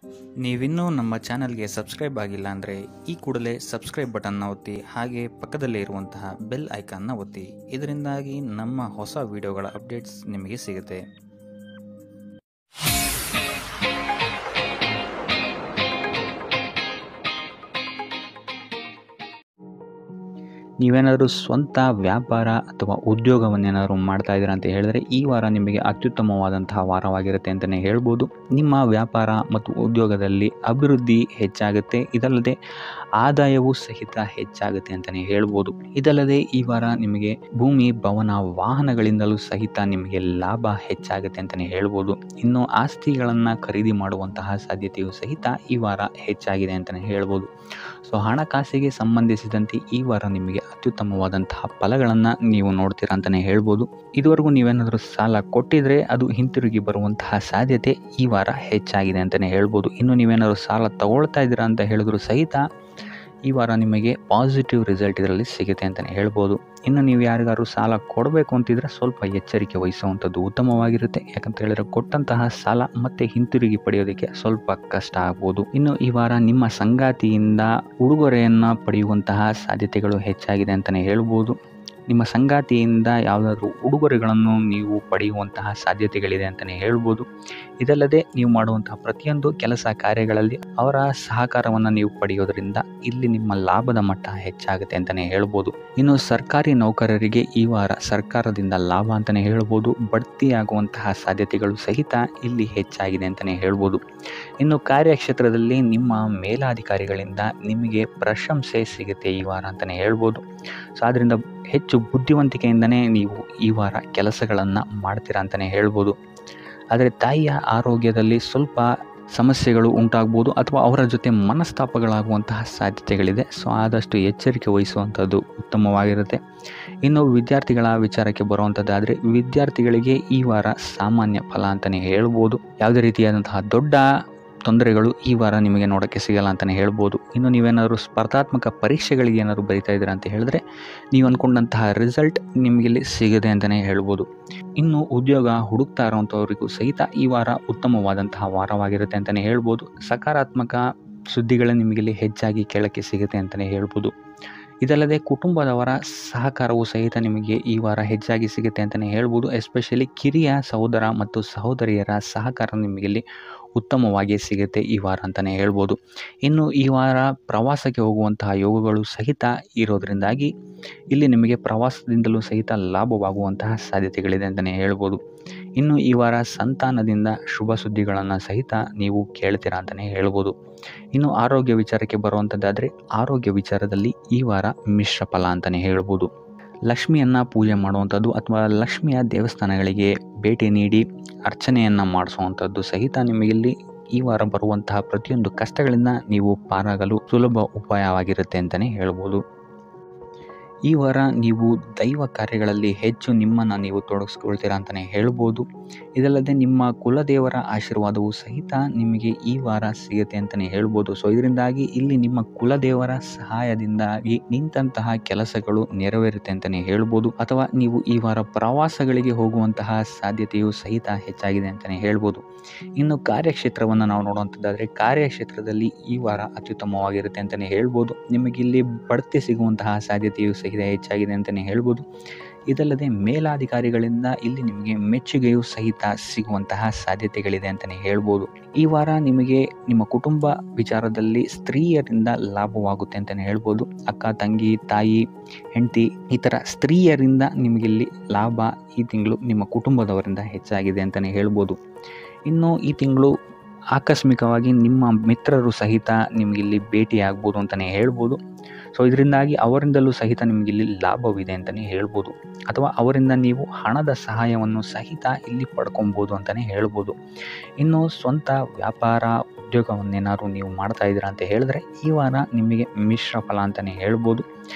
ನೀವಿನ್ನೂ ನಮ್ಮ ಚಾನಲ್ಗೆ ಸಬ್ಸ್ಕ್ರೈಬ್ ಆಗಿಲ್ಲ ಅಂದರೆ ಈ ಕೂಡಲೇ ಸಬ್ಸ್ಕ್ರೈಬ್ ಬಟನ್ನ ಒತ್ತಿ, ಹಾಗೆ ಪಕ್ಕದಲ್ಲೇ ಇರುವಂತಹ ಬೆಲ್ ಐಕಾನ್ನ ಒತ್ತಿ. ಇದರಿಂದಾಗಿ ನಮ್ಮ ಹೊಸ ವಿಡಿಯೋಗಳ ಅಪ್ಡೇಟ್ಸ್ ನಿಮಗೆ ಸಿಗುತ್ತೆ. ನೀವೇನಾದರೂ ಸ್ವಂತ ವ್ಯಾಪಾರ ಅಥವಾ ಉದ್ಯೋಗವನ್ನೇನಾದರೂ ಮಾಡ್ತಾ ಇದ್ದೀರಾ ಅಂತ ಹೇಳಿದ್ರೆ ಈ ವಾರ ನಿಮಗೆ ಅತ್ಯುತ್ತಮವಾದಂತಹ ವಾರವಾಗಿರುತ್ತೆ ಅಂತಲೇ ಹೇಳ್ಬೋದು. ನಿಮ್ಮ ವ್ಯಾಪಾರ ಮತ್ತು ಉದ್ಯೋಗದಲ್ಲಿ ಅಭಿವೃದ್ಧಿ ಹೆಚ್ಚಾಗುತ್ತೆ, ಇದಲ್ಲದೆ ಆದಾಯವೂ ಸಹಿತ ಹೆಚ್ಚಾಗುತ್ತೆ ಅಂತಲೇ ಹೇಳ್ಬೋದು. ಇದಲ್ಲದೆ ಈ ವಾರ ನಿಮಗೆ ಭೂಮಿ, ಭವನ, ವಾಹನಗಳಿಂದಲೂ ಸಹಿತ ನಿಮಗೆ ಲಾಭ ಹೆಚ್ಚಾಗುತ್ತೆ ಅಂತಲೇ ಹೇಳ್ಬೋದು. ಇನ್ನು ಆಸ್ತಿಗಳನ್ನು ಖರೀದಿ ಮಾಡುವಂತಹ ಸಾಧ್ಯತೆಯೂ ಸಹಿತ ಈ ವಾರ ಹೆಚ್ಚಾಗಿದೆ ಅಂತಲೇ ಹೇಳ್ಬೋದು. ಸೊ ಹಣಕಾಸಿಗೆ ಸಂಬಂಧಿಸಿದಂತೆ ಈ ವಾರ ನಿಮಗೆ ಅತ್ಯುತ್ತಮವಾದಂತಹ ಫಲಗಳನ್ನು ನೀವು ನೋಡ್ತೀರಾ ಅಂತಲೇ ಹೇಳ್ಬೋದು. ಇದುವರೆಗೂ ನೀವೇನಾದರೂ ಸಾಲ ಕೊಟ್ಟಿದ್ರೆ ಅದು ಹಿಂತಿರುಗಿ ಬರುವಂತಹ ಸಾಧ್ಯತೆ ಈ ವಾರ ಹೆಚ್ಚಾಗಿದೆ ಅಂತಲೇ ಹೇಳ್ಬೋದು. ಇನ್ನು ನೀವೇನಾದರೂ ಸಾಲ ತಗೊಳ್ತಾ ಇದ್ದೀರಾ ಅಂತ ಹೇಳಿದ್ರು ಸಹಿತ ಈ ವಾರ ನಿಮಗೆ ಪಾಸಿಟಿವ್ ರಿಸಲ್ಟ್ ಇದರಲ್ಲಿ ಸಿಗುತ್ತೆ ಅಂತಲೇ ಹೇಳ್ಬೋದು. ಇನ್ನು ನೀವು ಯಾರಿಗಾದ್ರು ಸಾಲ ಕೊಡಬೇಕು ಅಂತಿದ್ರೆ ಸ್ವಲ್ಪ ಎಚ್ಚರಿಕೆ ವಹಿಸುವಂಥದ್ದು ಉತ್ತಮವಾಗಿರುತ್ತೆ. ಯಾಕಂತ ಹೇಳಿದ್ರೆ ಕೊಟ್ಟಂತಹ ಸಾಲ ಮತ್ತೆ ಹಿಂತಿರುಗಿ ಪಡೆಯೋದಕ್ಕೆ ಸ್ವಲ್ಪ ಕಷ್ಟ ಆಗ್ಬೋದು. ಇನ್ನು ಈ ವಾರ ನಿಮ್ಮ ಸಂಗಾತಿಯಿಂದ ಉಡುಗೊರೆಯನ್ನು ಪಡೆಯುವಂತಹ ಸಾಧ್ಯತೆಗಳು ಹೆಚ್ಚಾಗಿದೆ ಅಂತಲೇ ಹೇಳ್ಬೋದು. ನಿಮ್ಮ ಸಂಗಾತಿಯಿಂದ ಯಾವುದಾದ್ರೂ ಉಡುಗೊರೆಗಳನ್ನು ನೀವು ಪಡೆಯುವಂತಹ ಸಾಧ್ಯತೆಗಳಿದೆ ಅಂತಲೇ ಹೇಳ್ಬೋದು. ಇದಲ್ಲದೆ ನೀವು ಮಾಡುವಂತಹ ಪ್ರತಿಯೊಂದು ಕೆಲಸ ಕಾರ್ಯಗಳಲ್ಲಿ ಅವರ ಸಹಕಾರವನ್ನು ನೀವು ಪಡೆಯೋದ್ರಿಂದ ಇಲ್ಲಿ ನಿಮ್ಮ ಲಾಭದ ಮಟ್ಟ ಹೆಚ್ಚಾಗುತ್ತೆ ಅಂತಲೇ ಹೇಳ್ಬೋದು. ಇನ್ನು ಸರ್ಕಾರಿ ನೌಕರರಿಗೆ ಈ ವಾರ ಸರ್ಕಾರದಿಂದ ಲಾಭ ಅಂತಲೇ ಹೇಳ್ಬೋದು. ಬಡ್ತಿಯಾಗುವಂತಹ ಸಾಧ್ಯತೆಗಳು ಸಹಿತ ಇಲ್ಲಿ ಹೆಚ್ಚಾಗಿದೆ ಅಂತಲೇ ಹೇಳ್ಬೋದು. ಇನ್ನು ಕಾರ್ಯಕ್ಷೇತ್ರದಲ್ಲಿ ನಿಮ್ಮ ಮೇಲಾಧಿಕಾರಿಗಳಿಂದ ನಿಮಗೆ ಪ್ರಶಂಸೆ ಸಿಗುತ್ತೆ ಈ ವಾರ ಅಂತಲೇ ಹೇಳ್ಬೋದು. ಸೊ ಆದ್ದರಿಂದ ಹೆಚ್ಚು ಬುದ್ಧಿವಂತಿಕೆಯಿಂದನೇ ನೀವು ಈ ವಾರ ಕೆಲಸಗಳನ್ನು ಮಾಡ್ತೀರಾ ಅಂತಲೇ ಹೇಳ್ಬೋದು. ಆದರೆ ತಾಯಿಯ ಆರೋಗ್ಯದಲ್ಲಿ ಸ್ವಲ್ಪ ಸಮಸ್ಯೆಗಳು ಉಂಟಾಗ್ಬೋದು ಅಥವಾ ಅವರ ಜೊತೆ ಮನಸ್ತಾಪಗಳಾಗುವಂತಹ ಸಾಧ್ಯತೆಗಳಿದೆ. ಸೊ ಆದಷ್ಟು ಎಚ್ಚರಿಕೆ ವಹಿಸುವಂಥದ್ದು ಉತ್ತಮವಾಗಿರುತ್ತೆ. ಇನ್ನು ವಿದ್ಯಾರ್ಥಿಗಳ ವಿಚಾರಕ್ಕೆ ಬರುವಂಥದ್ದಾದರೆ ವಿದ್ಯಾರ್ಥಿಗಳಿಗೆ ಈ ವಾರ ಸಾಮಾನ್ಯ ಫಲ ಅಂತಲೇ ಹೇಳ್ಬೋದು. ಯಾವುದೇ ರೀತಿಯಾದಂತಹ ದೊಡ್ಡ ತೊಂದರೆಗಳು ಈ ವಾರ ನಿಮಗೆ ನೋಡೋಕ್ಕೆ ಸಿಗಲ್ಲ ಅಂತಲೇ ಹೇಳ್ಬೋದು. ಇನ್ನು ನೀವೇನಾದರೂ ಸ್ಪರ್ಧಾತ್ಮಕ ಪರೀಕ್ಷೆಗಳಿಗೆ ಏನಾದರೂ ಬರೀತಾ ಇದ್ದೀರಾ ಅಂತ ಹೇಳಿದ್ರೆ ನೀವು ಅಂದ್ಕೊಂಡಂತಹ ರಿಸಲ್ಟ್ ನಿಮಗಿಲ್ಲಿ ಸಿಗುತ್ತೆ ಅಂತಲೇ ಹೇಳ್ಬೋದು. ಇನ್ನು ಉದ್ಯೋಗ ಹುಡುಕ್ತಾ ಇರೋವಂಥವ್ರಿಗೂ ಸಹಿತ ಈ ವಾರ ಉತ್ತಮವಾದಂತಹ ವಾರವಾಗಿರುತ್ತೆ ಅಂತಲೇ ಹೇಳ್ಬೋದು. ಸಕಾರಾತ್ಮಕ ಸುದ್ದಿಗಳು ನಿಮಗಿಲ್ಲಿ ಹೆಚ್ಚಾಗಿ ಕೇಳೋಕ್ಕೆ ಸಿಗುತ್ತೆ ಅಂತಲೇ ಹೇಳ್ಬೋದು. ಇದಲ್ಲದೆ ಕುಟುಂಬದವರ ಸಹಕಾರವು ಸಹಿತ ನಿಮಗೆ ಈ ವಾರ ಹೆಚ್ಚಾಗಿ ಸಿಗುತ್ತೆ ಅಂತಲೇ ಹೇಳ್ಬೋದು. ಎಸ್ಪೆಷಲಿ ಕಿರಿಯ ಸಹೋದರ ಮತ್ತು ಸಹೋದರಿಯರ ಸಹಕಾರ ನಿಮಗಿಲ್ಲಿ ಉತ್ತಮವಾಗಿ ಸಿಗುತ್ತೆ ಈ ವಾರ ಅಂತಲೇ ಹೇಳ್ಬೋದು. ಇನ್ನು ಈ ವಾರ ಪ್ರವಾಸಕ್ಕೆ ಹೋಗುವಂತಹ ಯೋಗಗಳು ಸಹಿತ ಇರೋದರಿಂದಾಗಿ ಇಲ್ಲಿ ನಿಮಗೆ ಪ್ರವಾಸದಿಂದಲೂ ಸಹಿತ ಲಾಭವಾಗುವಂತಹ ಸಾಧ್ಯತೆಗಳಿದೆ ಅಂತಲೇ ಹೇಳ್ಬೋದು. ಇನ್ನು ಈ ವಾರ ಸಂತಾನದಿಂದ ಶುಭ ಸುದ್ದಿಗಳನ್ನು ಸಹಿತ ನೀವು ಕೇಳ್ತೀರಾ ಅಂತಲೇ ಹೇಳ್ಬೋದು. ಇನ್ನು ಆರೋಗ್ಯ ವಿಚಾರಕ್ಕೆ ಬರುವಂಥದ್ದಾದರೆ ಆರೋಗ್ಯ ವಿಚಾರದಲ್ಲಿ ಈ ವಾರ ಮಿಶ್ರ ಫಲ ಅಂತಲೇ ಹೇಳ್ಬೋದು. ಲಕ್ಷ್ಮಿಯನ್ನು ಪೂಜೆ ಮಾಡುವಂಥದ್ದು ಅಥವಾ ಲಕ್ಷ್ಮಿಯ ದೇವಸ್ಥಾನಗಳಿಗೆ ಭೇಟಿ ನೀಡಿ ಅರ್ಚನೆಯನ್ನು ಮಾಡಿಸುವಂಥದ್ದು ಸಹಿತ ನಿಮಗಿಲ್ಲಿ ಈ ವಾರ ಬರುವಂತಹ ಪ್ರತಿಯೊಂದು ಕಷ್ಟಗಳಿಂದ ನೀವು ಪಾರಾಗಲು ಸುಲಭ ಉಪಾಯವಾಗಿರುತ್ತೆ ಅಂತಲೇ ಹೇಳ್ಬೋದು. ಈ ವಾರ ನೀವು ದೈವ ಕಾರ್ಯಗಳಲ್ಲಿ ಹೆಚ್ಚು ನಿಮ್ಮನ್ನು ನೀವು ತೊಡಗಿಸ್ಕೊಳ್ತೀರಾ ಅಂತಲೇ ಹೇಳ್ಬೋದು. ಇದಲ್ಲದೆ ನಿಮ್ಮ ಕುಲದೇವರ ಆಶೀರ್ವಾದವು ಸಹಿತ ನಿಮಗೆ ಈ ವಾರ ಸಿಗುತ್ತೆ ಅಂತಲೇ ಹೇಳ್ಬೋದು. ಸೊ ಇದರಿಂದಾಗಿ ಇಲ್ಲಿ ನಿಮ್ಮ ಕುಲದೇವರ ಸಹಾಯದಿಂದಾಗಿ ನಿಂತಹ ಕೆಲಸಗಳು ನೆರವೇರುತ್ತೆ ಅಂತಲೇ ಹೇಳ್ಬೋದು. ಅಥವಾ ನೀವು ಈ ವಾರ ಪ್ರವಾಸಗಳಿಗೆ ಹೋಗುವಂತಹ ಸಾಧ್ಯತೆಯು ಸಹಿತ ಹೆಚ್ಚಾಗಿದೆ ಅಂತಲೇ ಹೇಳ್ಬೋದು. ಇನ್ನು ಕಾರ್ಯಕ್ಷೇತ್ರವನ್ನು ನಾವು ನೋಡುವಂಥದ್ದಾದರೆ ಕಾರ್ಯಕ್ಷೇತ್ರದಲ್ಲಿ ಈ ವಾರ ಅತ್ಯುತ್ತಮವಾಗಿರುತ್ತೆ ಅಂತಲೇ ಹೇಳ್ಬೋದು. ನಿಮಗಿಲ್ಲಿ ಬಡ್ತಿ ಸಿಗುವಂತಹ ಸಾಧ್ಯತೆಯು ಸಹಿತ ಹೆಚ್ಚಾಗಿದೆ ಅಂತಲೇ ಹೇಳ್ಬೋದು. ಇದಲ್ಲದೆ ಮೇಲಾಧಿಕಾರಿಗಳಿಂದ ಇಲ್ಲಿ ನಿಮಗೆ ಮೆಚ್ಚುಗೆಯೂ ಸಹಿತ ಸಿಗುವಂತಹ ಸಾಧ್ಯತೆಗಳಿದೆ ಅಂತಲೇ ಹೇಳ್ಬೋದು. ಈ ವಾರ ನಿಮಗೆ ನಿಮ್ಮ ಕುಟುಂಬ ವಿಚಾರದಲ್ಲಿ ಸ್ತ್ರೀಯರಿಂದ ಲಾಭವಾಗುತ್ತೆ ಅಂತಲೇ ಹೇಳ್ಬೋದು. ಅಕ್ಕ, ತಂಗಿ, ತಾಯಿ, ಹೆಂಡತಿ ಈ ಥರ ಸ್ತ್ರೀಯರಿಂದ ನಿಮಗಿಲ್ಲಿ ಲಾಭ ಈ ತಿಂಗಳು ನಿಮ್ಮ ಕುಟುಂಬದವರಿಂದ ಹೆಚ್ಚಾಗಿದೆ ಅಂತಲೇ ಹೇಳ್ಬೋದು. ಇನ್ನು ಈ ತಿಂಗಳು ಆಕಸ್ಮಿಕವಾಗಿ ನಿಮ್ಮ ಮಿತ್ರರು ಸಹಿತ ನಿಮಗಿಲ್ಲಿ ಭೇಟಿ ಆಗ್ಬೋದು ಅಂತಲೇ ಹೇಳ್ಬೋದು. ಸೊ ಇದರಿಂದಾಗಿ ಅವರಿಂದಲೂ ಸಹಿತ ನಿಮಗಿಲ್ಲಿ ಲಾಭವಿದೆ ಅಂತಲೇ ಹೇಳ್ಬೋದು. ಅಥವಾ ಅವರಿಂದ ನೀವು ಹಣದ ಸಹಾಯವನ್ನು ಸಹಿತ ಇಲ್ಲಿ ಪಡ್ಕೊಬೋದು ಅಂತಲೇ ಹೇಳ್ಬೋದು. ಇನ್ನು ಸ್ವಂತ ವ್ಯಾಪಾರ ಉದ್ಯೋಗವನ್ನೇನಾದ್ರು ನೀವು ಮಾಡ್ತಾ ಇದ್ದೀರಾ ಅಂತ ಹೇಳಿದ್ರೆ ಈ ವಾರ ನಿಮಗೆ ಮಿಶ್ರ ಫಲ ಅಂತಲೇ ಹೇಳ್ಬೋದು.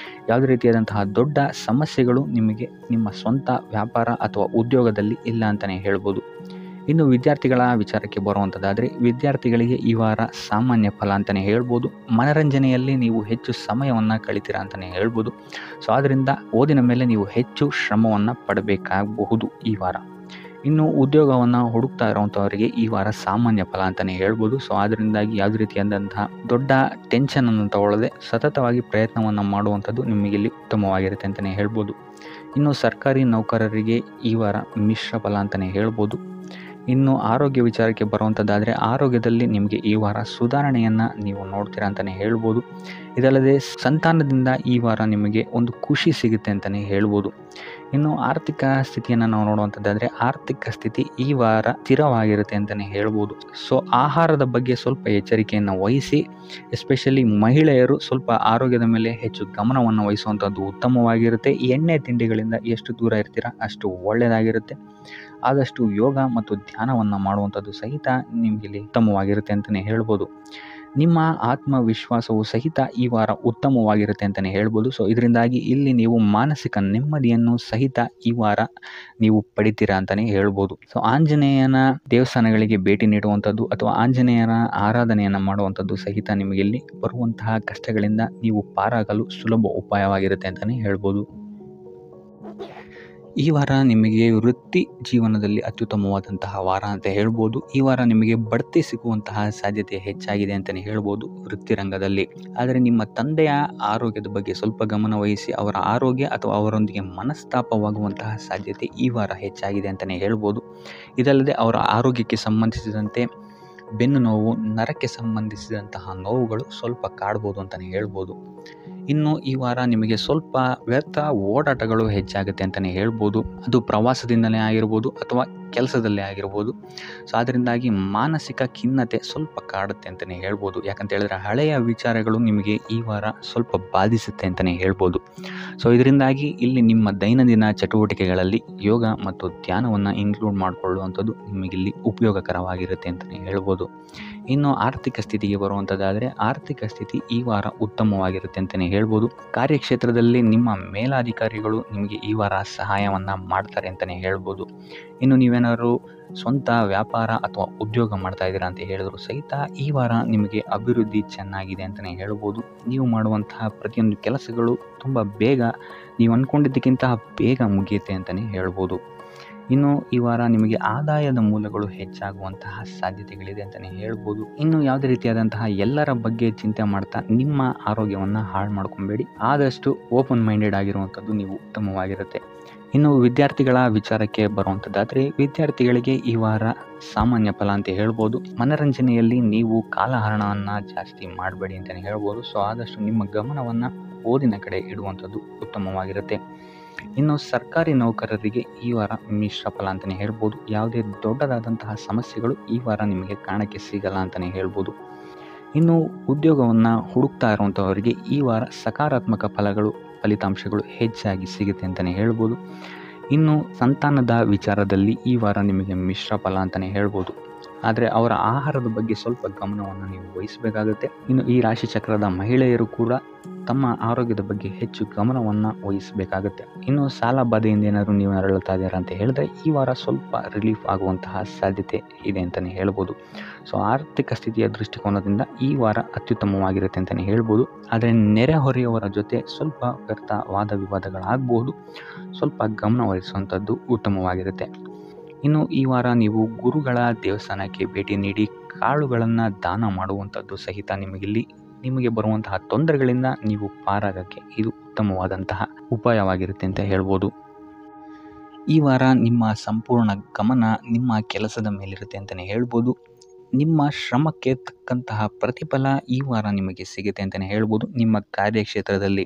ಯಾವುದೇ ರೀತಿಯಾದಂತಹ ದೊಡ್ಡ ಸಮಸ್ಯೆಗಳು ನಿಮಗೆ ನಿಮ್ಮ ಸ್ವಂತ ವ್ಯಾಪಾರ ಅಥವಾ ಉದ್ಯೋಗದಲ್ಲಿ ಇಲ್ಲ ಅಂತಲೇ ಹೇಳ್ಬೋದು. ಇನ್ನು ವಿದ್ಯಾರ್ಥಿಗಳ ವಿಚಾರಕ್ಕೆ ಬರುವಂಥದ್ದಾದರೆ ವಿದ್ಯಾರ್ಥಿಗಳಿಗೆ ಈ ವಾರ ಸಾಮಾನ್ಯ ಫಲ ಅಂತಲೇ ಹೇಳ್ಬೋದು. ಮನರಂಜನೆಯಲ್ಲಿ ನೀವು ಹೆಚ್ಚು ಸಮಯವನ್ನು ಕಳಿತೀರಾ ಅಂತಲೇ ಹೇಳ್ಬೋದು. ಸೊ ಆದ್ದರಿಂದ ಓದಿನ ಮೇಲೆ ನೀವು ಹೆಚ್ಚು ಶ್ರಮವನ್ನು ಪಡಬೇಕಾಗಬಹುದು ಈ ವಾರ. ಇನ್ನು ಉದ್ಯೋಗವನ್ನು ಹುಡುಕ್ತಾ ಇರೋವಂಥವರಿಗೆ ಈ ವಾರ ಸಾಮಾನ್ಯ ಫಲ ಅಂತಲೇ ಹೇಳ್ಬೋದು. ಸೊ ಅದರಿಂದಾಗಿ ಯಾವುದೇ ರೀತಿಯಾದಂತಹ ದೊಡ್ಡ ಟೆನ್ಷನನ್ನು ತಗೊಳ್ಳದೆ ಸತತವಾಗಿ ಪ್ರಯತ್ನವನ್ನು ಮಾಡುವಂಥದ್ದು ನಿಮಗೆ ಇಲ್ಲಿ ಉತ್ತಮವಾಗಿರುತ್ತೆ ಅಂತಲೇ ಹೇಳ್ಬೋದು. ಇನ್ನು ಸರ್ಕಾರಿ ನೌಕರರಿಗೆ ಈ ವಾರ ಮಿಶ್ರ ಫಲ ಅಂತಲೇ ಹೇಳ್ಬೋದು. ಇನ್ನು ಆರೋಗ್ಯ ವಿಚಾರಕ್ಕೆ ಬರುವಂಥದ್ದಾದರೆ ಆರೋಗ್ಯದಲ್ಲಿ ನಿಮಗೆ ಈ ವಾರ ಸುಧಾರಣೆಯನ್ನು ನೀವು ನೋಡ್ತೀರಾ ಅಂತಲೇ ಹೇಳ್ಬೋದು. ಇದಲ್ಲದೆ ಸಂತಾನದಿಂದ ಈ ವಾರ ನಿಮಗೆ ಒಂದು ಖುಷಿ ಸಿಗುತ್ತೆ ಅಂತಲೇ ಹೇಳ್ಬೋದು. ಇನ್ನು ಆರ್ಥಿಕ ಸ್ಥಿತಿಯನ್ನು ನಾವು ನೋಡುವಂಥದ್ದಾದರೆ ಆರ್ಥಿಕ ಸ್ಥಿತಿ ಈ ವಾರ ಸ್ಥಿರವಾಗಿರುತ್ತೆ ಅಂತಲೇ ಹೇಳ್ಬೋದು. ಸೊ ಆಹಾರದ ಬಗ್ಗೆ ಸ್ವಲ್ಪ ಎಚ್ಚರಿಕೆಯನ್ನು ವಹಿಸಿ, ಎಸ್ಪೆಷಲಿ ಮಹಿಳೆಯರು ಸ್ವಲ್ಪ ಆರೋಗ್ಯದ ಮೇಲೆ ಹೆಚ್ಚು ಗಮನವನ್ನು ವಹಿಸುವಂಥದ್ದು ಉತ್ತಮವಾಗಿರುತ್ತೆ. ಎಣ್ಣೆ ತಿಂಡಿಗಳಿಂದ ಎಷ್ಟು ದೂರ ಇರ್ತೀರಾ ಅಷ್ಟು ಒಳ್ಳೆಯದಾಗಿರುತ್ತೆ. ಆದಷ್ಟು ಯೋಗ ಮತ್ತು ಧ್ಯಾನವನ್ನು ಮಾಡುವಂಥದ್ದು ಸಹಿತ ನಿಮಗಿಲ್ಲಿ ಉತ್ತಮವಾಗಿರುತ್ತೆ ಅಂತಲೇ ಹೇಳ್ಬೋದು. ನಿಮ್ಮ ಆತ್ಮವಿಶ್ವಾಸವು ಸಹಿತ ಈ ವಾರ ಉತ್ತಮವಾಗಿರುತ್ತೆ ಅಂತಲೇ ಹೇಳ್ಬೋದು. ಸೊ ಇದರಿಂದಾಗಿ ಇಲ್ಲಿ ನೀವು ಮಾನಸಿಕ ನೆಮ್ಮದಿಯನ್ನು ಸಹಿತ ಈ ವಾರ ನೀವು ಪಡಿತೀರಾ ಅಂತಲೇ ಹೇಳ್ಬೋದು. ಸೊ ಆಂಜನೇಯನ ದೇವಸ್ಥಾನಗಳಿಗೆ ಭೇಟಿ ನೀಡುವಂಥದ್ದು ಅಥವಾ ಆಂಜನೇಯನ ಆರಾಧನೆಯನ್ನು ಮಾಡುವಂಥದ್ದು ಸಹಿತ ನಿಮಗಿಲ್ಲಿ ಬರುವಂತಹ ಕಷ್ಟಗಳಿಂದ ನೀವು ಪಾರಾಗಲು ಸುಲಭ ಉಪಾಯವಾಗಿರುತ್ತೆ ಅಂತಲೇ ಹೇಳ್ಬೋದು. ಈ ವಾರ ನಿಮಗೆ ವೃತ್ತಿ ಜೀವನದಲ್ಲಿ ಅತ್ಯುತ್ತಮವಾದಂತಹ ವಾರ ಅಂತ ಹೇಳ್ಬೋದು. ಈ ವಾರ ನಿಮಗೆ ಬಡ್ತಿ ಸಿಗುವಂತಹ ಸಾಧ್ಯತೆ ಹೆಚ್ಚಾಗಿದೆ ಅಂತಲೇ ಹೇಳ್ಬೋದು ವೃತ್ತಿ ರಂಗದಲ್ಲಿ. ಆದರೆ ನಿಮ್ಮ ತಂದೆಯ ಆರೋಗ್ಯದ ಬಗ್ಗೆ ಸ್ವಲ್ಪ ಗಮನ ವಹಿಸಿ ಅವರ ಆರೋಗ್ಯ ಅಥವಾ ಅವರೊಂದಿಗೆ ಮನಸ್ತಾಪವಾಗುವಂತಹ ಸಾಧ್ಯತೆ ಈ ವಾರ ಹೆಚ್ಚಾಗಿದೆ ಅಂತಲೇ ಹೇಳ್ಬೋದು. ಇದಲ್ಲದೆ ಅವರ ಆರೋಗ್ಯಕ್ಕೆ ಸಂಬಂಧಿಸಿದಂತೆ ಬೆನ್ನು ನೋವು, ನರಕ್ಕೆ ಸಂಬಂಧಿಸಿದಂತಹ ನೋವುಗಳು ಸ್ವಲ್ಪ ಕಾಡ್ಬೋದು ಅಂತಲೇ ಹೇಳ್ಬೋದು. ಇನ್ನು ಈ ವಾರ ನಿಮಗೆ ಸ್ವಲ್ಪ ವ್ಯರ್ಥ ಓಡಾಟಗಳು ಹೆಚ್ಚಾಗುತ್ತೆ ಅಂತಲೇ ಹೇಳ್ಬೋದು. ಅದು ಪ್ರವಾಸದಿಂದಲೇ ಆಗಿರ್ಬೋದು ಅಥವಾ ಕೆಲಸದಲ್ಲೇ ಆಗಿರ್ಬೋದು. ಸೊ ಅದರಿಂದಾಗಿ ಮಾನಸಿಕ ಖಿನ್ನತೆ ಸ್ವಲ್ಪ ಕಾಡುತ್ತೆ ಅಂತಲೇ ಹೇಳ್ಬೋದು. ಯಾಕಂತ ಹೇಳಿದ್ರೆ ಹಳೆಯ ವಿಚಾರಗಳು ನಿಮಗೆ ಈ ವಾರ ಸ್ವಲ್ಪ ಬಾಧಿಸುತ್ತೆ ಅಂತಲೇ ಹೇಳ್ಬೋದು. ಸೊ ಇದರಿಂದಾಗಿ ಇಲ್ಲಿ ನಿಮ್ಮ ದೈನಂದಿನ ಚಟುವಟಿಕೆಗಳಲ್ಲಿ ಯೋಗ ಮತ್ತು ಧ್ಯಾನವನ್ನು ಇನ್ಕ್ಲೂಡ್ ಮಾಡಿಕೊಳ್ಳುವಂಥದ್ದು ನಿಮಗಿಲ್ಲಿ ಉಪಯೋಗಕರವಾಗಿರುತ್ತೆ ಅಂತಲೇ ಹೇಳ್ಬೋದು. ಇನ್ನು ಆರ್ಥಿಕ ಸ್ಥಿತಿಗೆ ಬರುವಂಥದ್ದಾದರೆ ಆರ್ಥಿಕ ಸ್ಥಿತಿ ಈ ವಾರ ಉತ್ತಮವಾಗಿರುತ್ತೆ ಅಂತಲೇ ಹೇಳ್ಬೋದು. ಕಾರ್ಯಕ್ಷೇತ್ರದಲ್ಲಿ ನಿಮ್ಮ ಮೇಲಾಧಿಕಾರಿಗಳು ನಿಮಗೆ ಈ ವಾರ ಸಹಾಯವನ್ನು ಮಾಡ್ತಾರೆ ಅಂತಲೇ ಹೇಳ್ಬೋದು. ಇನ್ನು ನೀವೇನಾದ್ರು ಸ್ವಂತ ವ್ಯಾಪಾರ ಅಥವಾ ಉದ್ಯೋಗ ಮಾಡ್ತಾ ಇದ್ದೀರಾ ಅಂತ ಹೇಳಿದ್ರು ಸಹಿತ ಈ ವಾರ ನಿಮಗೆ ಅಭಿವೃದ್ಧಿ ಚೆನ್ನಾಗಿದೆ ಅಂತಲೇ ಹೇಳ್ಬೋದು. ನೀವು ಮಾಡುವಂತಹ ಪ್ರತಿಯೊಂದು ಕೆಲಸಗಳು ತುಂಬ ಬೇಗ ನೀವು ಅಂದ್ಕೊಂಡಿದ್ದಕ್ಕಿಂತ ಬೇಗ ಮುಗಿಯುತ್ತೆ ಅಂತಲೇ ಹೇಳ್ಬೋದು. ಇನ್ನು ಈ ವಾರ ನಿಮಗೆ ಆದಾಯದ ಮೂಲಗಳು ಹೆಚ್ಚಾಗುವಂತಹ ಸಾಧ್ಯತೆಗಳಿದೆ ಅಂತಲೇ ಹೇಳ್ಬೋದು. ಇನ್ನು ಯಾವುದೇ ರೀತಿಯಾದಂತಹ ಎಲ್ಲರ ಬಗ್ಗೆ ಚಿಂತೆ ಮಾಡ್ತಾ ನಿಮ್ಮ ಆರೋಗ್ಯವನ್ನು ಹಾಳು ಮಾಡ್ಕೊಬೇಡಿ. ಆದಷ್ಟು ಓಪನ್ ಮೈಂಡೆಡ್ ಆಗಿರುವಂಥದ್ದು ನೀವು ಉತ್ತಮವಾಗಿರುತ್ತೆ. ಇನ್ನು ವಿದ್ಯಾರ್ಥಿಗಳ ವಿಚಾರಕ್ಕೆ ಬರುವಂಥದ್ದಾದರೆ ವಿದ್ಯಾರ್ಥಿಗಳಿಗೆ ಈ ವಾರ ಸಾಮಾನ್ಯ ಫಲ ಅಂತ ಹೇಳ್ಬೋದು. ಮನರಂಜನೆಯಲ್ಲಿ ನೀವು ಕಾಲಹರಣವನ್ನು ಜಾಸ್ತಿ ಮಾಡಬೇಡಿ ಅಂತಲೇ ಹೇಳ್ಬೋದು. ಸೊ ಆದಷ್ಟು ನಿಮ್ಮ ಗಮನವನ್ನು ಓದಿನ ಕಡೆ ಇಡುವಂಥದ್ದು ಉತ್ತಮವಾಗಿರುತ್ತೆ. ಇನ್ನು ಸರ್ಕಾರಿ ನೌಕರರಿಗೆ ಈ ವಾರ ಮಿಶ್ರ ಫಲ ಅಂತಲೇ ಹೇಳ್ಬೋದು. ಯಾವುದೇ ದೊಡ್ಡದಾದಂತಹ ಸಮಸ್ಯೆಗಳು ಈ ವಾರ ನಿಮಗೆ ಕಾಣಕ್ಕೆ ಸಿಗಲ್ಲ ಅಂತಲೇ ಹೇಳ್ಬೋದು. ಇನ್ನು ಉದ್ಯೋಗವನ್ನು ಹುಡುಕ್ತಾ ಇರುವಂಥವರಿಗೆ ಈ ವಾರ ಸಕಾರಾತ್ಮಕ ಫಲಿತಾಂಶಗಳು ಹೆಚ್ಚಾಗಿ ಸಿಗುತ್ತೆ ಅಂತಲೇ ಹೇಳ್ಬೋದು. ಇನ್ನು ಸಂತಾನದ ವಿಚಾರದಲ್ಲಿ ಈ ವಾರ ನಿಮಗೆ ಮಿಶ್ರ ಫಲ ಅಂತಲೇ ಹೇಳ್ಬೋದು. ಆದರೆ ಅವರ ಆಹಾರದ ಬಗ್ಗೆ ಸ್ವಲ್ಪ ಗಮನವನ್ನು ನೀವು ವಹಿಸಬೇಕಾಗುತ್ತೆ. ಇನ್ನು ಈ ರಾಶಿ ಚಕ್ರದ ಮಹಿಳೆಯರು ಕೂಡ ತಮ್ಮ ಆರೋಗ್ಯದ ಬಗ್ಗೆ ಹೆಚ್ಚು ಗಮನವನ್ನು ವಹಿಸಬೇಕಾಗುತ್ತೆ. ಇನ್ನು ಸಾಲ ಬಾಧೆಯಿಂದ ಏನಾದರೂ ನೀವು ನರಳುತ್ತಾ ಇದ್ದೀರಾ ಅಂತ ಹೇಳಿದ್ರೆ ಈ ವಾರ ಸ್ವಲ್ಪ ರಿಲೀಫ್ ಆಗುವಂತಹ ಸಾಧ್ಯತೆ ಇದೆ ಅಂತಲೇ ಹೇಳ್ಬೋದು. ಸೊ ಆರ್ಥಿಕ ಸ್ಥಿತಿಯ ದೃಷ್ಟಿಕೋನದಿಂದ ಈ ವಾರ ಅತ್ಯುತ್ತಮವಾಗಿರುತ್ತೆ ಅಂತಲೇ ಹೇಳ್ಬೋದು. ಆದರೆ ನೆರೆಹೊರೆಯವರ ಜೊತೆ ಸ್ವಲ್ಪ ವ್ಯರ್ಥ ವಾದ ವಿವಾದಗಳಾಗಬಹುದು. ಸ್ವಲ್ಪ ಗಮನ ವಹಿಸುವಂಥದ್ದು ಉತ್ತಮವಾಗಿರುತ್ತೆ. ಇನ್ನು ಈ ವಾರ ನೀವು ಗುರುಗಳ ದೇವಸ್ಥಾನಕ್ಕೆ ಭೇಟಿ ನೀಡಿ ಕಾಳುಗಳನ್ನು ದಾನ ಮಾಡುವಂಥದ್ದು ಸಹಿತ ನಿಮಗೆ ಬರುವಂತಹ ತೊಂದರೆಗಳಿಂದ ನೀವು ಪಾರಾಗಕ್ಕೆ ಇದು ಉತ್ತಮವಾದಂತಹ ಉಪಾಯವಾಗಿರುತ್ತೆ ಅಂತ ಹೇಳ್ಬೋದು. ಈ ವಾರ ನಿಮ್ಮ ಸಂಪೂರ್ಣ ಗಮನ ನಿಮ್ಮ ಕೆಲಸದ ಮೇಲಿರುತ್ತೆ ಅಂತಲೇ ಹೇಳ್ಬೋದು. ನಿಮ್ಮ ಶ್ರಮಕ್ಕೆ ತಕ್ಕಂತಹ ಪ್ರತಿಫಲ ಈ ವಾರ ನಿಮಗೆ ಸಿಗುತ್ತೆ ಅಂತಲೇ ಹೇಳ್ಬೋದು ನಿಮ್ಮ ಕಾರ್ಯಕ್ಷೇತ್ರದಲ್ಲಿ.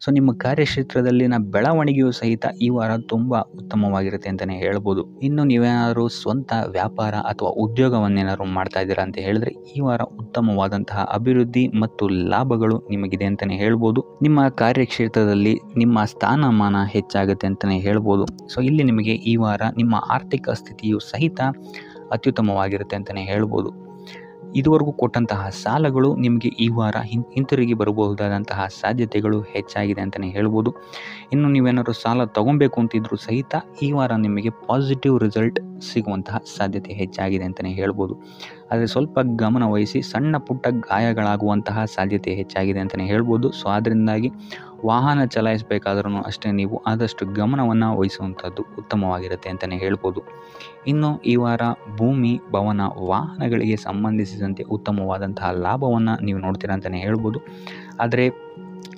ಸೊ ನಿಮ್ಮ ಕಾರ್ಯಕ್ಷೇತ್ರದಲ್ಲಿನ ಬೆಳವಣಿಗೆಯು ಸಹಿತ ಈ ವಾರ ತುಂಬ ಉತ್ತಮವಾಗಿರುತ್ತೆ ಅಂತಲೇ ಹೇಳ್ಬೋದು. ಇನ್ನು ನೀವೇನಾದರೂ ಸ್ವಂತ ವ್ಯಾಪಾರ ಅಥವಾ ಉದ್ಯೋಗವನ್ನೇನಾದ್ರು ಮಾಡ್ತಾ ಇದ್ದೀರಾ ಅಂತ ಹೇಳಿದ್ರೆ ಈ ವಾರ ಉತ್ತಮವಾದಂತಹ ಅಭಿವೃದ್ಧಿ ಮತ್ತು ಲಾಭಗಳು ನಿಮಗಿದೆ ಅಂತಲೇ ಹೇಳ್ಬೋದು. ನಿಮ್ಮ ಕಾರ್ಯಕ್ಷೇತ್ರದಲ್ಲಿ ನಿಮ್ಮ ಸ್ಥಾನಮಾನ ಹೆಚ್ಚಾಗುತ್ತೆ ಅಂತಲೇ ಹೇಳ್ಬೋದು. ಸೊ ಇಲ್ಲಿ ನಿಮಗೆ ಈ ವಾರ ನಿಮ್ಮ ಆರ್ಥಿಕ ಸ್ಥಿತಿಯು ಸಹಿತ ಅತ್ಯುತ್ತಮವಾಗಿರುತ್ತೆ ಅಂತಲೇ ಹೇಳ್ಬೋದು. ಇದುವರೆಗೂ ಕೊಟ್ಟಂತಹ ಸಾಲಗಳು ನಿಮಗೆ ಈ ವಾರ ಹಿಂತಿರುಗಿ ಬರಬಹುದಾದಂತಹ ಸಾಧ್ಯತೆಗಳು ಹೆಚ್ಚಾಗಿದೆ ಅಂತಲೇ ಹೇಳ್ಬೋದು. ಇನ್ನು ನೀವೇನಾದ್ರು ಸಾಲ ತಗೊಬೇಕು ಅಂತಿದ್ರು ಸಹಿತ ಈ ವಾರ ನಿಮಗೆ ಪಾಸಿಟಿವ್ ರಿಸಲ್ಟ್ ಸಿಗುವಂತಹ ಸಾಧ್ಯತೆ ಹೆಚ್ಚಾಗಿದೆ ಅಂತಲೇ ಹೇಳ್ಬೋದು. ಆದರೆ ಸ್ವಲ್ಪ ಗಮನ ವಹಿಸಿ. ಸಣ್ಣ ಪುಟ್ಟ ಗಾಯಗಳಾಗುವಂತಹ ಸಾಧ್ಯತೆ ಹೆಚ್ಚಾಗಿದೆ ಅಂತಲೇ ಹೇಳ್ಬೋದು. ಸೊ ಅದರಿಂದಾಗಿ ವಾಹನ ಚಲಾಯಿಸಬೇಕಾದ್ರೂ ಅಷ್ಟೇ ನೀವು ಆದಷ್ಟು ಗಮನವನ್ನು ವಹಿಸುವಂಥದ್ದು ಉತ್ತಮವಾಗಿರುತ್ತೆ ಅಂತಲೇ ಹೇಳ್ಬೋದು. ಇನ್ನು ಈ ವಾರ ಭೂಮಿ, ಭವನ, ವಾಹನಗಳಿಗೆ ಸಂಬಂಧಿಸಿದಂತೆ ಉತ್ತಮವಾದಂತಹ ಲಾಭವನ್ನು ನೀವು ನೋಡ್ತೀರಾ ಅಂತಲೇ ಹೇಳ್ಬೋದು. ಆದರೆ